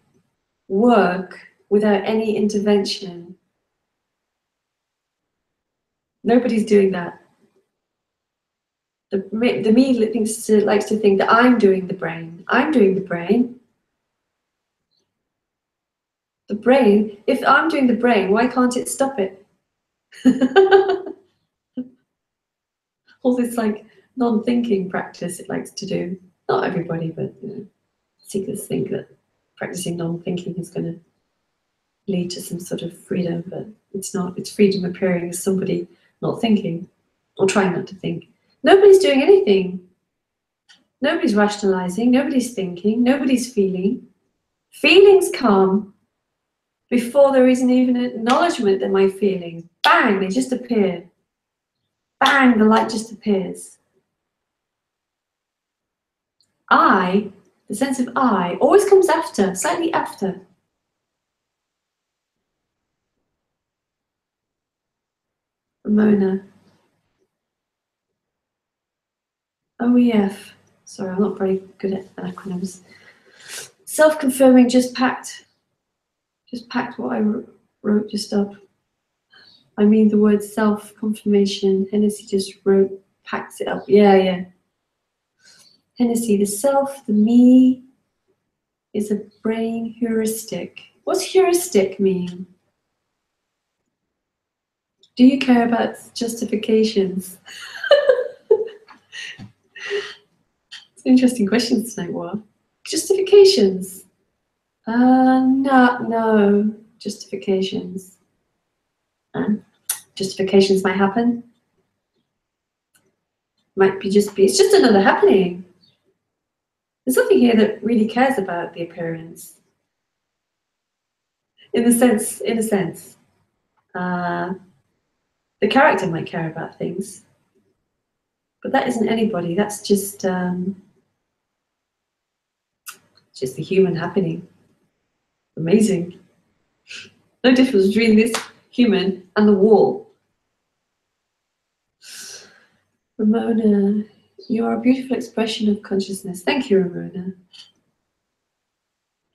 work without any intervention? Nobody's doing that. The me likes to think that I'm doing the brain. I'm doing the brain. The brain, if I'm doing the brain, why can't it stop it? All this like non-thinking practice it likes to do. Not everybody, but you know, seekers think that practicing non-thinking is going to lead to some sort of freedom, but it's not. It's freedom appearing as somebody not thinking or trying not to think. Nobody's doing anything. Nobody's rationalizing, nobody's thinking, nobody's feeling. Feelings come before there isn't even an acknowledgement that my feelings, bang, they just appear. Bang, the light just appears. I, the sense of I, always comes after, slightly after. Ramona. OEF. Sorry, I'm not very good at acronyms. Self-confirming, just packed what I wrote just up. I mean the word self-confirmation. Hennessy just packs it up. Yeah. Hennessy, the self, the me, is a brain heuristic. What's heuristic mean? Do you care about justifications? It's an interesting question tonight, what? Justifications? No, justifications. Justifications might happen. It's just another happening. There's nothing here that really cares about the appearance. In a sense, the character might care about things, but that isn't anybody. That's just the human happening. Amazing. No difference between this human and the wall. Ramona, you are a beautiful expression of consciousness. Thank you, Ramona.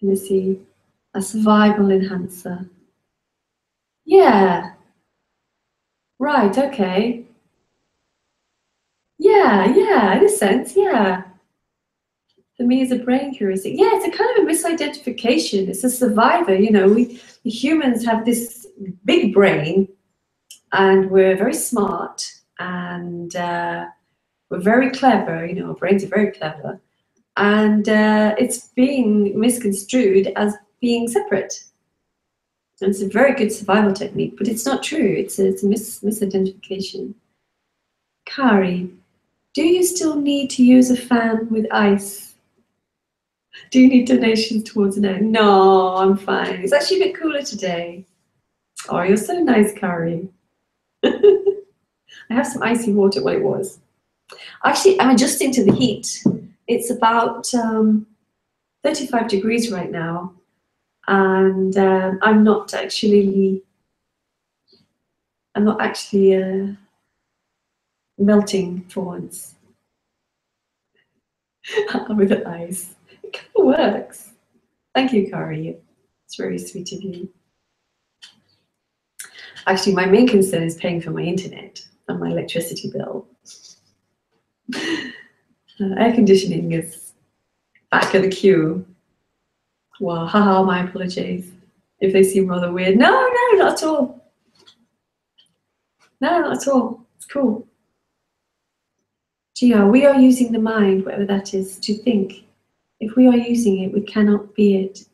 Let me see. A survival enhancer. Yeah. Right, okay. Yeah, in a sense, yeah. For me, as a brain heuristic, yeah, it's a kind of a misidentification. It's a survivor, you know. We humans have this big brain, and we're very smart, and we're very clever. You know, our brains are very clever, and it's being misconstrued as being separate. And it's a very good survival technique, but it's not true. It's a misidentification. Kari, do you still need to use a fan with ice? Do you need donations towards an egg? No, I'm fine. It's actually a bit cooler today. Oh, you're so nice, Kari. I have some icy water. Well, it was. Actually, I'm adjusting to the heat. It's about 35 degrees right now, and I'm not actually melting for once with the ice. It kind of works. Thank you, Kari. It's very sweet of you. Actually, my main concern is paying for my internet and my electricity bill. Air conditioning is back of the queue. Wow, haha, my apologies if they seem rather weird. No, not at all. No, not at all. It's cool. Gia, we are using the mind, whatever that is, to think. If we are using it, we cannot be it.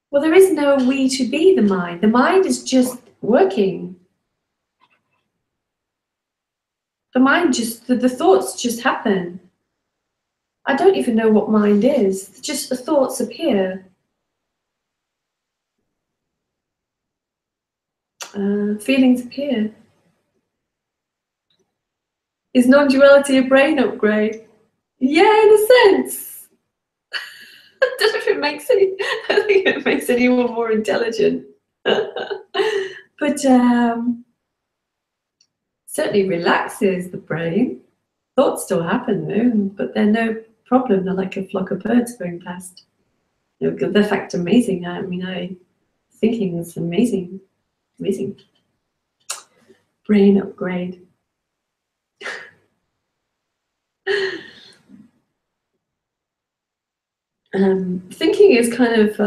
Well, there is no we to be the mind. The mind is just working. The mind the thoughts just happen. I don't even know what mind is. Just the thoughts appear. Feelings appear. Is non-duality a brain upgrade? Yeah, in a sense. I don't know if it makes any. I don't think it makes anyone more intelligent. But certainly relaxes the brain. Thoughts still happen though, but they're no problem. They're like a flock of birds going past. You know, they're in fact amazing. I mean, thinking is amazing, amazing. Brain upgrade. Thinking is kind of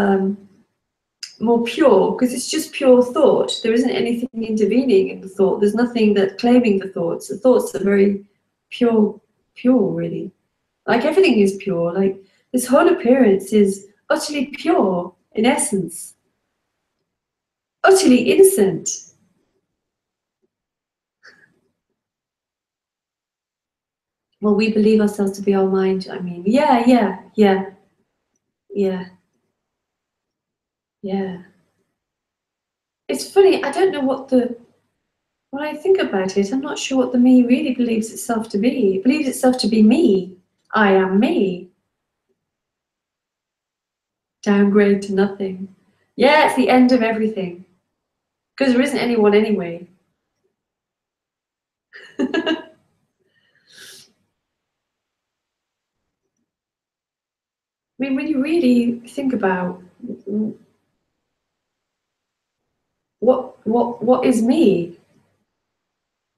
more pure because it's just pure thought. There isn't anything intervening in the thought. There's nothing that claiming the thoughts. The thoughts are very pure really. Like everything is pure. Like this whole appearance is utterly pure in essence, utterly innocent. Well, we believe ourselves to be our mind. I mean, yeah. It's funny. I don't know when I think about it, I'm not sure what the me really believes itself to be. It believes itself to be me. I am me. Downgrade to nothing. Yeah, it's the end of everything. Because there isn't anyone anyway. I mean, when you really think about what is me,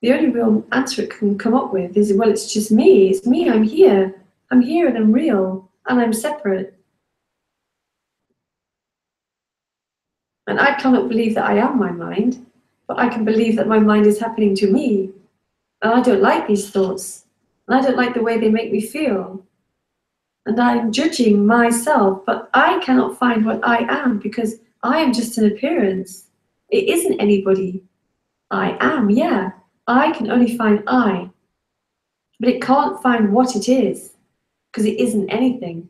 the only real answer it can come up with is, well, it's just me. It's me. I'm here and I'm real and I'm separate. And I cannot believe that I am my mind, but I can believe that my mind is happening to me. And I don't like these thoughts. And I don't like the way they make me feel. And I'm judging myself, but I cannot find what I am because I am just an appearance. It isn't anybody. I am, yeah. I can only find I, but it can't find what it is because it isn't anything.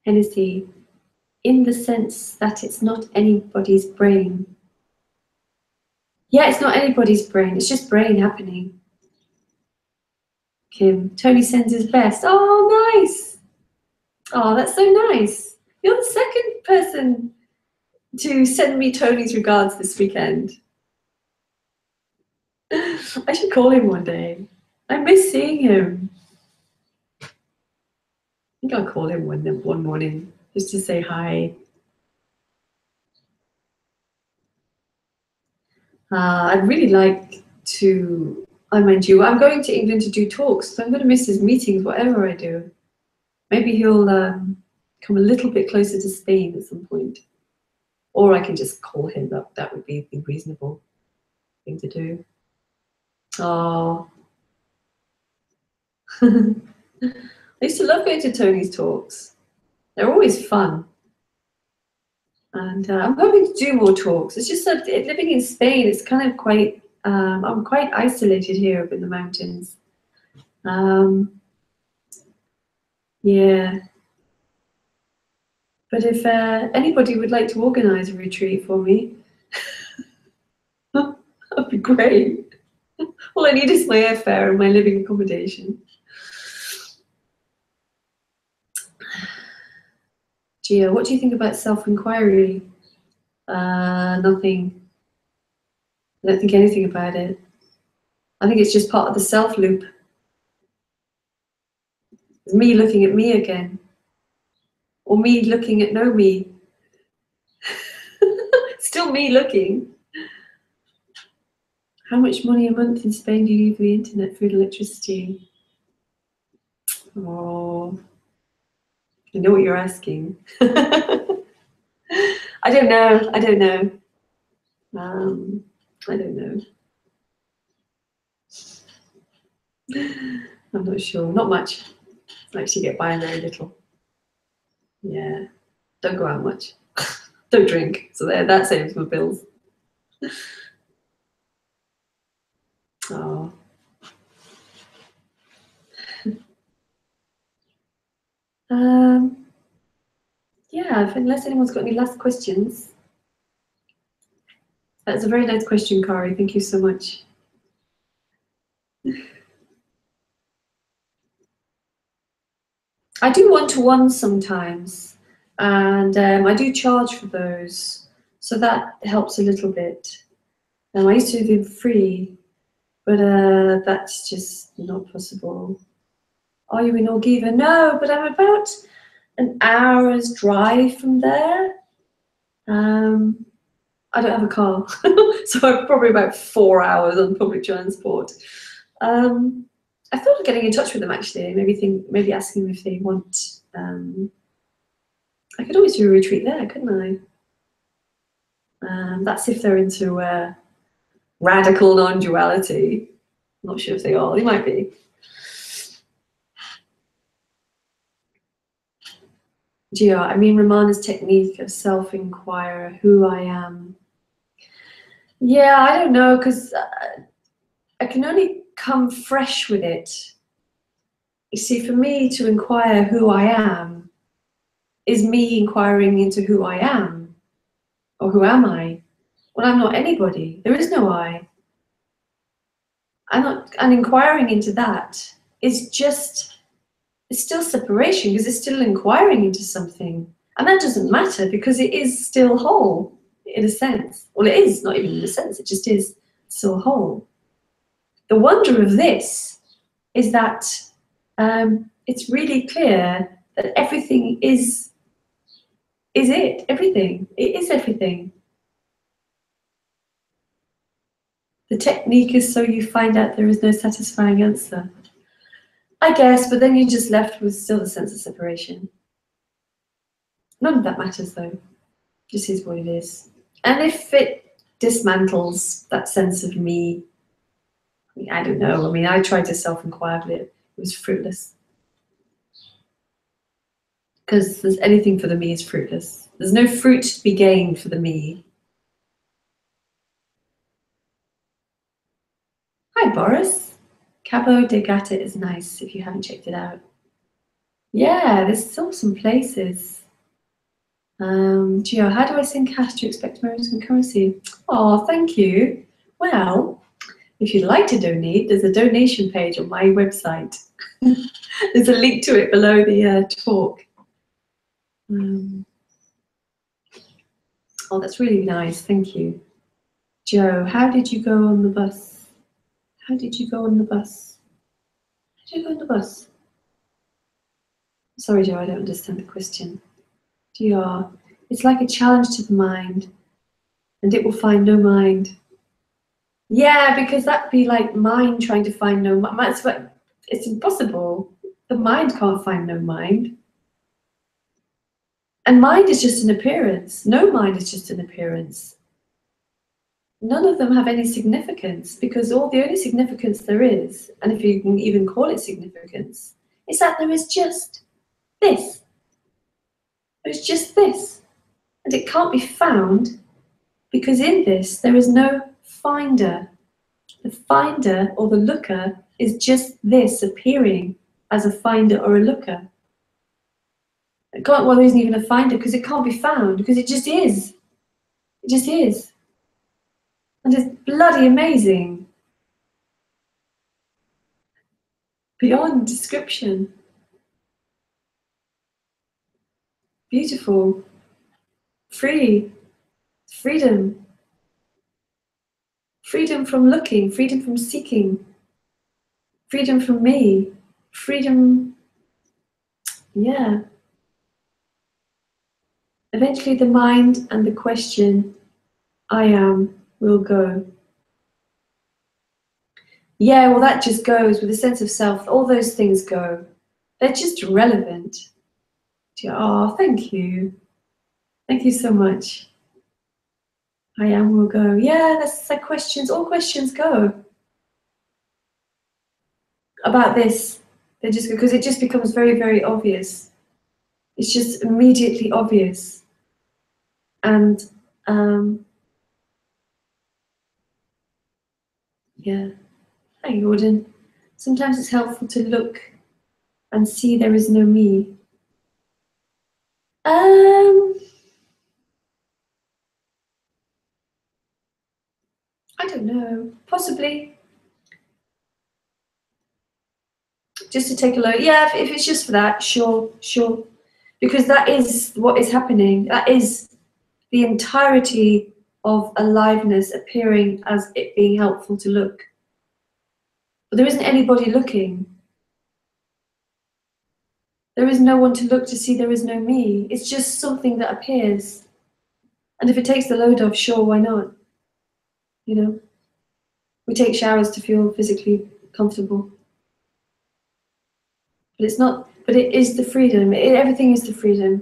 Hennessy, in the sense that it's not anybody's brain. Yeah, it's not anybody's brain. It's just brain happening. Kim, Tony sends his best. Oh, nice. Oh, that's so nice. You're the second person to send me Tony's regards this weekend. I should call him one day. I miss seeing him. I think I'll call him one morning just to say hi. I'd really like to, I mind you, I'm going to England to do talks, so I'm going to miss his meetings, whatever I do. Maybe he'll come a little bit closer to Spain at some point. Or I can just call him. That would be the reasonable thing to do. Oh. I used to love going to Tony's talks. They're always fun. And I'm hoping to do more talks. It's just that living in Spain, it's kind of quite, I'm quite isolated here up in the mountains. Yeah. But if anybody would like to organize a retreat for me, that'd be great. All I need is my airfare and my living accommodation. Gia, what do you think about self-inquiry? Nothing. I don't think anything about it. I think it's just part of the self loop. It's me looking at me again. Or me looking at no me. Still me looking. How much money a month in Spain do you use for the internet, food, electricity? Oh, I know what you're asking. I don't know. I don't know. I don't know. I'm not sure. Not much. I actually get by very little. Yeah. Don't go out much. Don't drink. So there, that saves my bills. Oh. Yeah, unless anyone's got any last questions. That's a very nice question, Kari. Thank you so much. I do one-to-one sometimes, and I do charge for those, so that helps a little bit. I used to do them free, but that's just not possible. Are you in Orgiva? No, but I'm about an hour's drive from there. I don't have a car, so I'm probably about 4 hours on public transport. I thought of getting in touch with them actually. Maybe asking them if they want. I could always do a retreat there, couldn't I? That's if they're into radical non-duality. I'm not sure if they are. They might be. Gia, I mean Ramana's technique of self-inquiry, who I am. Yeah, I don't know, because I can only come fresh with it. You see, for me to inquire who I am is me inquiring into who I am, or who am I? Well, I'm not anybody. There is no I. And inquiring into that is just, it's still separation because it's still inquiring into something. And that doesn't matter because it is still whole in a sense. Well, it is not even in a sense, it just is still whole. The wonder of this is that it's really clear that everything is it, everything. It is everything. The technique is so you find out there is no satisfying answer. I guess, but then you're just left with still the sense of separation. None of that matters though. This is what it is. And if it dismantles that sense of me, I don't know. I mean, I tried to self-inquire, but it was fruitless. Because there's anything for the me is fruitless. There's no fruit to be gained for the me. Hi, Boris. Cabo de Gata is nice if you haven't checked it out. Yeah, there's still some places. Gio, how do I send cash to expect American currency? Oh, thank you. Well, if you'd like to donate, there's a donation page on my website. There's a link to it below the talk. Oh, that's really nice. Thank you. Joe, how did you go on the bus? How did you go on the bus? How did you go on the bus? Sorry, Joe, I don't understand the question. GR, it's like a challenge to the mind, and it will find no mind. Yeah, because that'd be like mind trying to find no mind. It's impossible. The mind can't find no mind. And mind is just an appearance. No mind is just an appearance. None of them have any significance because the only significance there is, and if you can even call it significance, is that there is just this. There's just this. And it can't be found because in this there is no finder. The finder or the looker is just this appearing as a finder or a looker. Well, there isn't even a finder because it can't be found because it just is. It just is. And it's bloody amazing. Beyond description. Beautiful. Free. Freedom. Freedom from looking. Freedom from seeking. Freedom from me. Freedom. Yeah. Eventually the mind and the question, I am, will go. Yeah, well, that just goes with a sense of self. All those things go. They're just irrelevant. Oh, thank you. Thank you so much. I am will go. Yeah, that's like questions. All questions go about this. They just because it just becomes very, very obvious. It's just immediately obvious. And yeah. Hi, Gordon. Sometimes it's helpful to look and see there is no me. don't know, possibly. Just to take a look. Yeah, if it's just for that, sure. Because that is what is happening. That is the entirety of aliveness appearing as it being helpful to look. But there isn't anybody looking. There is no one to look to see, there is no me. It's just something that appears. And if it takes the load off, sure, why not? You know? We take showers to feel physically comfortable. But it's not, but it is the freedom. Everything is the freedom.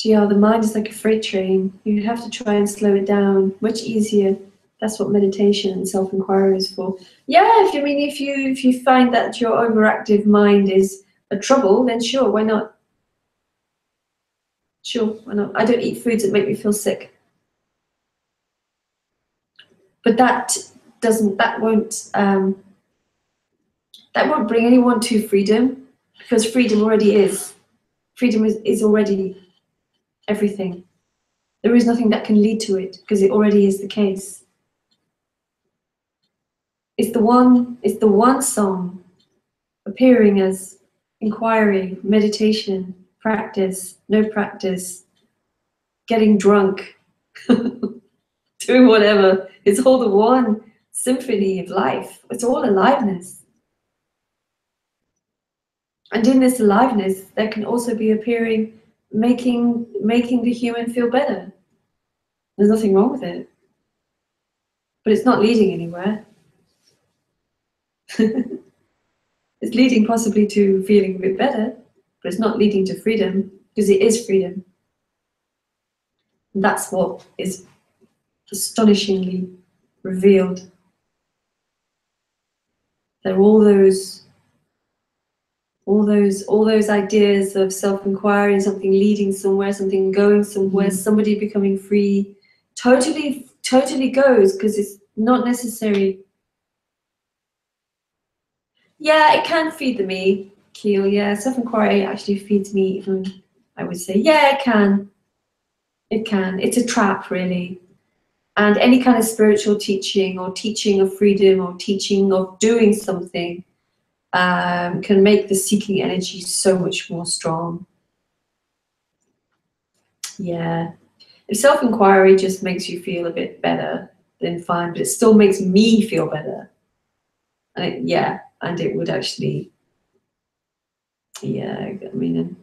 Yeah, the mind is like a freight train. You have to try and slow it down. Much easier. That's what meditation and self-inquiry is for. Yeah, if you find that your overactive mind is a trouble, then sure, why not? Sure, why not? I don't eat foods that make me feel sick. But that won't bring anyone to freedom, because freedom already is. Freedom is already everything. There is nothing that can lead to it, because it already is the case. It's the one song appearing as inquiry, meditation, practice, no practice, getting drunk, doing whatever. It's all the one symphony of life. It's all aliveness. And in this aliveness, there can also be appearing, making the human feel better. There's nothing wrong with it. But it's not leading anywhere. It's leading possibly to feeling a bit better, but it's not leading to freedom, because it is freedom. And that's what is astonishingly revealed. There are all those ideas of self-inquiry, something leading somewhere, something going somewhere, somebody becoming free, totally goes, because it's not necessary. Yeah, it can feed the me, Keel. Yeah, self-inquiry actually feeds me even, I would say. Yeah, it can. It can. It's a trap, really. And any kind of spiritual teaching, or teaching of freedom, or teaching of doing something, can make the seeking energy so much more strong. Yeah. If self-inquiry just makes you feel a bit better, then fine, but it still makes me feel better. And it would actually, yeah, I mean,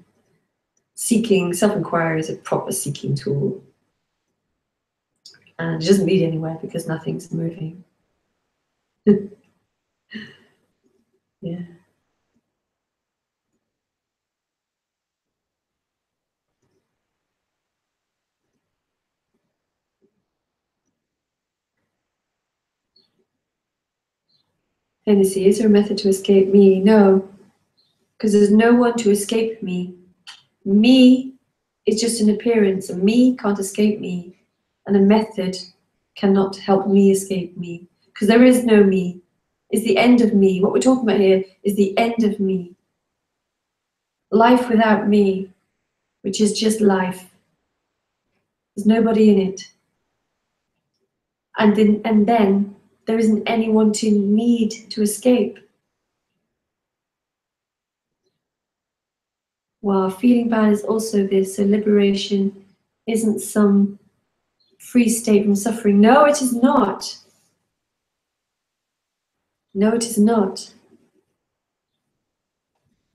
seeking, self-inquiry is a proper seeking tool. And it doesn't lead anywhere, because nothing's moving. Yeah. Hennessy, is there a method to escape me? No, because there's no one to escape me. Me is just an appearance, and me can't escape me. And a method cannot help me escape me, because there is no me. It's the end of me. What we're talking about here is the end of me. Life without me, which is just life. There's nobody in it. And then there isn't anyone to need to escape. Well, feeling bad is also this. So liberation isn't some free state from suffering. No, it is not. No, it is not.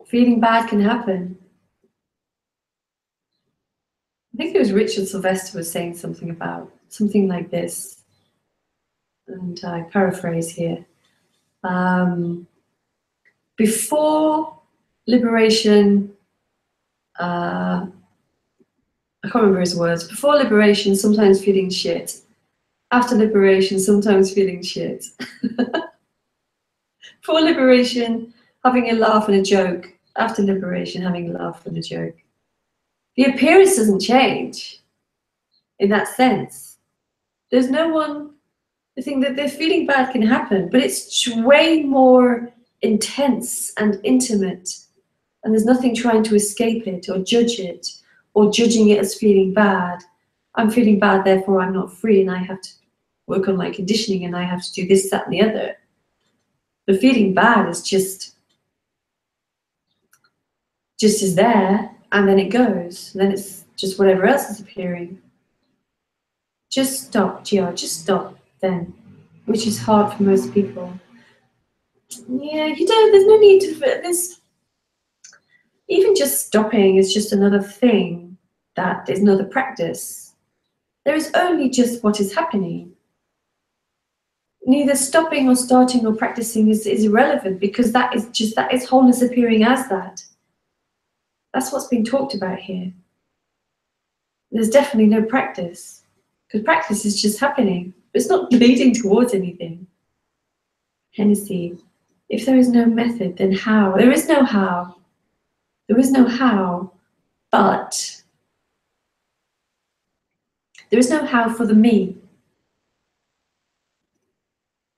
Feeling bad can happen. I think it was Richard Sylvester was saying something about something like this. And I paraphrase here. Before liberation, I can't remember his words. Before liberation, sometimes feeling shit. After liberation, sometimes feeling shit. Before liberation, having a laugh and a joke. After liberation, having a laugh and a joke. The appearance doesn't change in that sense. There's no one. I think that the feeling bad can happen, but it's way more intense and intimate, and there's nothing trying to escape it or judge it, or judging it as feeling bad. I'm feeling bad, therefore I'm not free, and I have to work on my conditioning, and I have to do this, that, and the other. The feeling bad is just is there, and then it goes. And then it's just whatever else is appearing. Just stop, GR, just stop then, which is hard for most people. Yeah, you don't, there's no need to, there's, even just stopping is just another thing that is another practice. There is only just what is happening. Neither stopping or starting or practicing is irrelevant, because that is wholeness appearing as that. That's what's being talked about here. There's definitely no practice, because practice is just happening. It's not leading towards anything. Hennessy, if there is no method, then how? There is no how. There is no how, but there is no how for the me.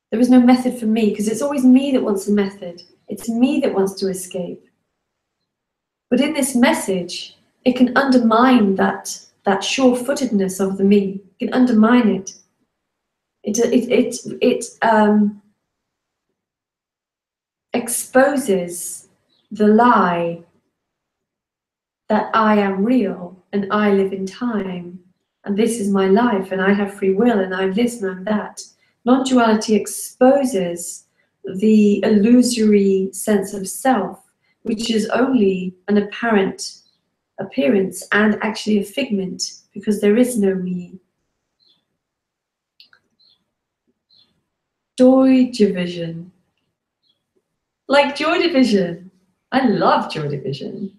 There is no method for me, because it's always me that wants a method. It's me that wants to escape. But in this message, it can undermine that sure-footedness of the me. It can undermine it. It exposes the lie that I am real and I live in time and this is my life and I have free will and I'm this and I'm that. Non-duality exposes the illusory sense of self, which is only an apparent appearance and actually a figment, because there is no me. Joy division. Like Joy Division. I love Joy Division.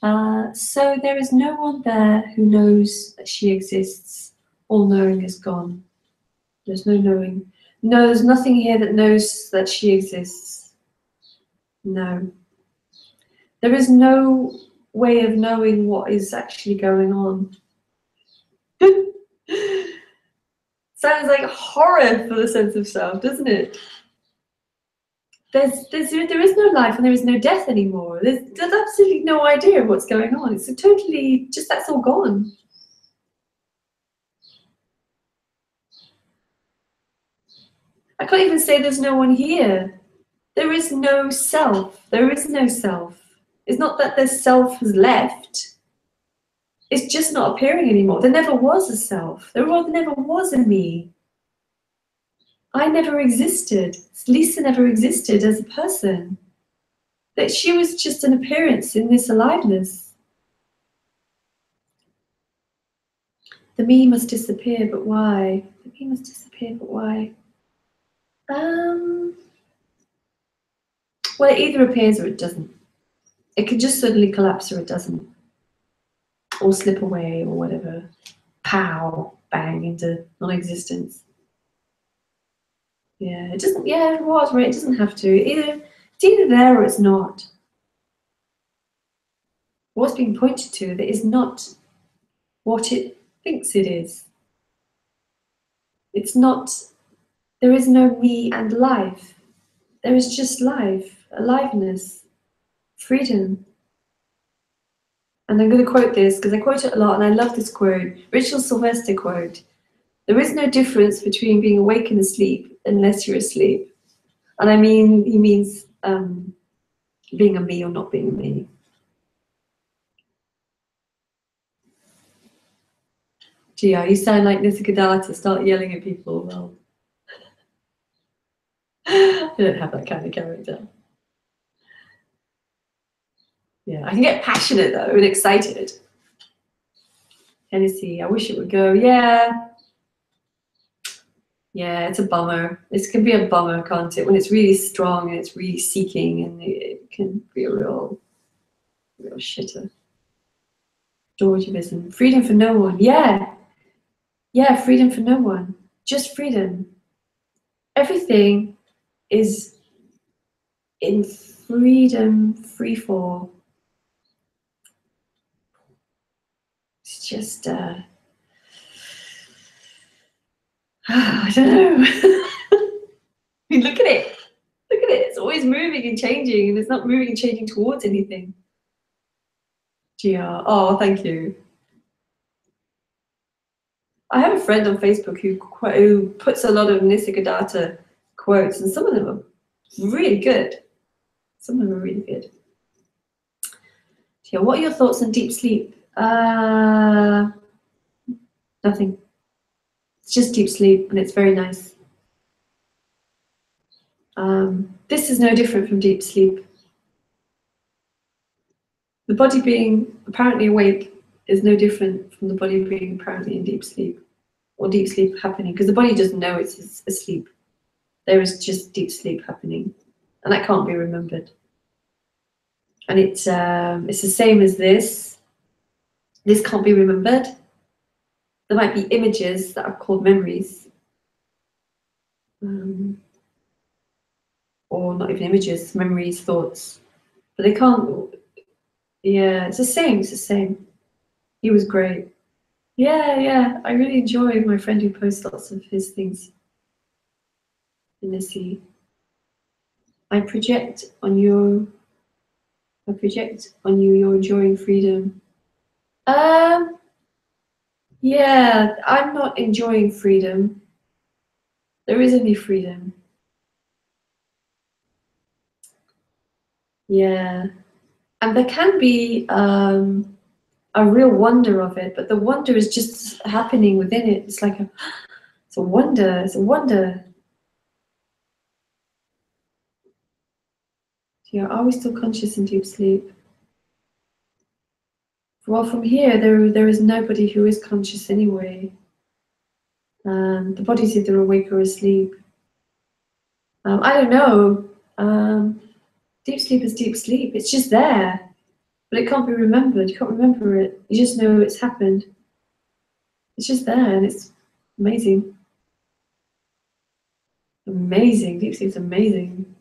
So there is no one there who knows that she exists. All knowing is gone. There's no knowing. No, there's nothing here that knows that she exists. No. There is no way of knowing what is actually going on. Sounds like horror for the sense of self, doesn't it? There is no life and there is no death anymore. There's absolutely no idea of what's going on. It's a totally, just that's all gone. I can't even say there's no one here. There is no self. There is no self. It's not that the self has left. It's just not appearing anymore. There never was a self. There never was a me. I never existed. Lisa never existed as a person. That she was just an appearance in this aliveness. The me must disappear, but why? The me must disappear, but why? Well, it either appears or it doesn't. It could just suddenly collapse or it doesn't. Or slip away or whatever. Pow, bang into non-existence. Yeah, it doesn't, yeah, it was, right? It doesn't have to. It's either there or it's not. What's being pointed to that is not what it thinks it is. It's not, there is no me and life. There is just life, aliveness, freedom. And I'm going to quote this because I quote it a lot and I love this quote. Richard Sylvester quote. There is no difference between being awake and asleep unless you're asleep. And I mean, he means being a me or not being a me. Gee, you sound like Nisargadatta, start yelling at people. Well, I don't have that kind of character. Yeah, I can get passionate though and excited. Hennessy, I wish it would go. Yeah. Yeah, it's a bummer. It can be a bummer, can't it? When it's really strong and it's really seeking, and it can be a real shitter. Georgianism. Freedom for no one. Yeah. Yeah, freedom for no one. Just freedom. Everything is in freedom, free fall. It's just, I don't know. I mean, look at it. Look at it. It's always moving and changing, and it's not moving and changing towards anything. GR. Oh, thank you. I have a friend on Facebook who puts a lot of Nisargadatta quotes, and some of them are really good. Some of them are really good. Yeah, what are your thoughts on deep sleep? Nothing. It's just deep sleep, and it's very nice. This is no different from deep sleep. The body being apparently awake is no different from the body being apparently in deep sleep, or deep sleep happening, because the body doesn't know it's asleep. There is just deep sleep happening, and that can't be remembered. And it's the same as this. This can't be remembered. There might be images that are called memories, or not even images, memories, thoughts, but they can't. Yeah, it's the same. It's the same. He was great. Yeah. I really enjoy my friend who posts lots of his things. Inesi. I project on you. You're enjoying freedom. Yeah, I'm not enjoying freedom. There isn't any freedom. Yeah, and there can be a real wonder of it, but the wonder is just happening within it. It's like it's a wonder. It's a wonder. Yeah, are we still conscious in deep sleep? Well, from here, there is nobody who is conscious anyway. The body's either awake or asleep. I don't know. Deep sleep is deep sleep. It's just there, but it can't be remembered. You can't remember it. You just know it's happened. It's just there, and it's amazing. Amazing. Deep sleep's amazing.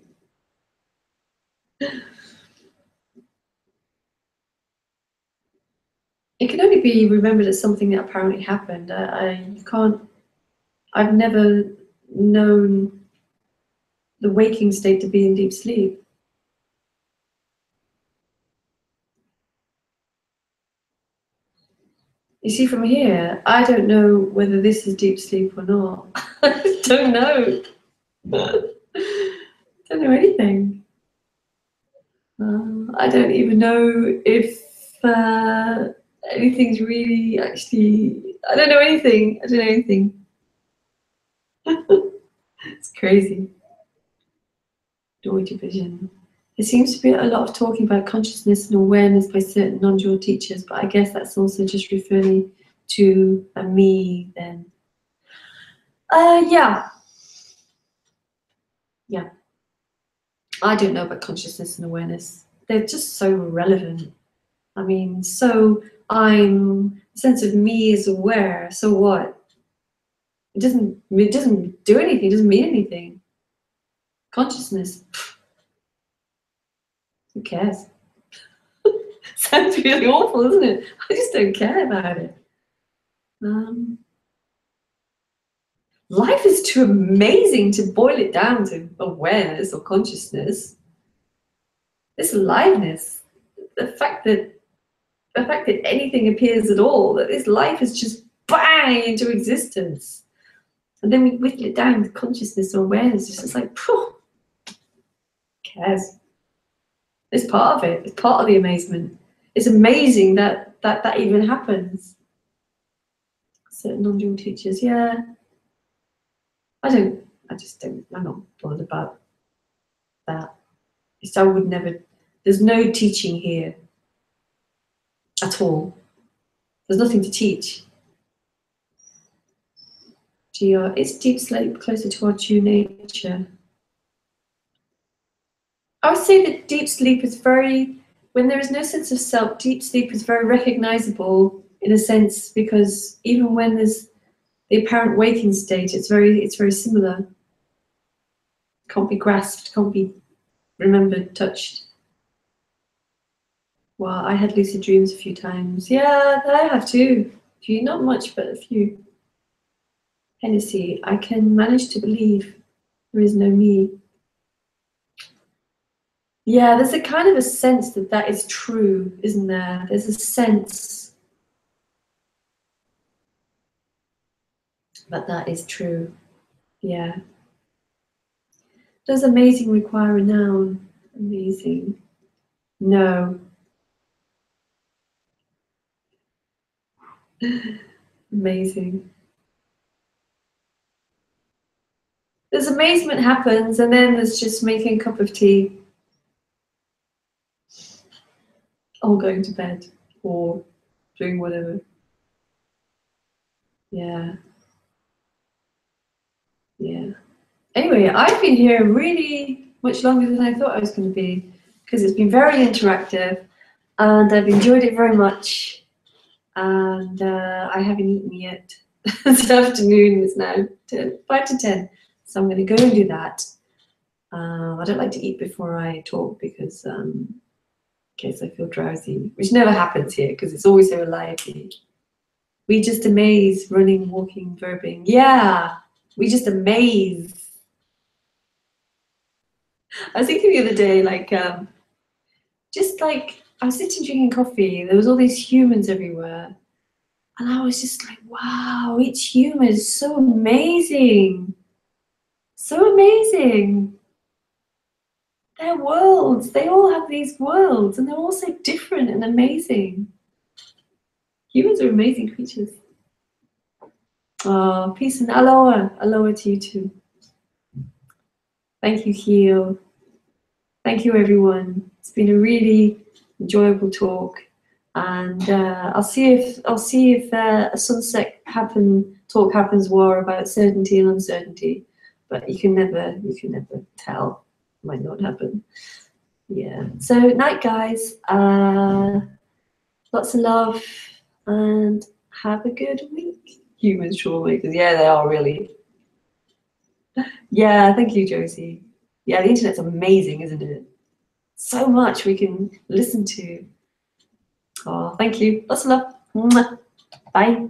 It can only be remembered as something that apparently happened. You can't. I've never known the waking state to be in deep sleep. You see, from here, I don't know whether this is deep sleep or not. I just don't know. Don't know anything. I don't even know if anything's really actually. I don't know anything. I don't know anything. It's crazy. Duality vision. There seems to be a lot of talking about consciousness and awareness by certain non-dual teachers, but I guess that's also just referring to a me then. Yeah. I don't know about consciousness and awareness. They're just so relevant. I mean, so the sense of me is aware, so what? It doesn't do anything, it doesn't mean anything. Consciousness, who cares? Sounds really awful, isn't it? I just don't care about it. Life is too amazing to boil it down to awareness or consciousness. This aliveness, the fact that anything appears at all, that this life is just bang into existence. And then we whittle it down to consciousness or awareness. It's just like, who cares? It's part of it. It's part of the amazement. It's amazing that even happens. Certain non-dual teachers, yeah. I'm not bothered about that. I would never, there's no teaching here at all. There's nothing to teach. It's deep sleep closer to our true nature. I would say that deep sleep is when there is no sense of self, deep sleep is very recognizable in a sense, because even when there's the apparent waking state, it's very similar. Can't be grasped, can't be remembered, touched. Well, I had lucid dreams a few times. Yeah, I have too. Not much, but a few. Hennessy, I can manage to believe there is no me. Yeah, there's a kind of a sense that is true, isn't there? There's a sense. But that is true. Yeah. Does amazing require a noun? Amazing. No. Amazing. There's amazement happens, and then there's just making a cup of tea, or going to bed, or doing whatever. Yeah. Yeah. Anyway, I've been here really much longer than I thought I was going to be, because it's been very interactive, and I've enjoyed it very much. And I haven't eaten yet. This afternoon is now 5 to 10, so I'm going to go and do that. I don't like to eat before I talk because in case I feel drowsy, which never happens here because it's always so lively. We just amaze, running, walking, verbing. Yeah, we just amaze. I was thinking the other day, like, just like I was sitting drinking coffee, there was all these humans everywhere. And I was just like, wow, each human is so amazing. So amazing. They're worlds. They all have these worlds, and they're all so different and amazing. Humans are amazing creatures. Oh, peace and aloha. Aloha to you too. Thank you, Heo. Thank you, everyone. It's been a really enjoyable talk, and I'll see if a sunset talk happens more about certainty and uncertainty. But you can never tell. Might not happen. Yeah. So night, guys. Lots of love, and have a good week. Human troublemakers. Yeah, they are really. Yeah. Thank you, Josie. Yeah, the internet's amazing, isn't it? So much we can listen to. Oh, thank you. Lots of love. Mwah. Bye.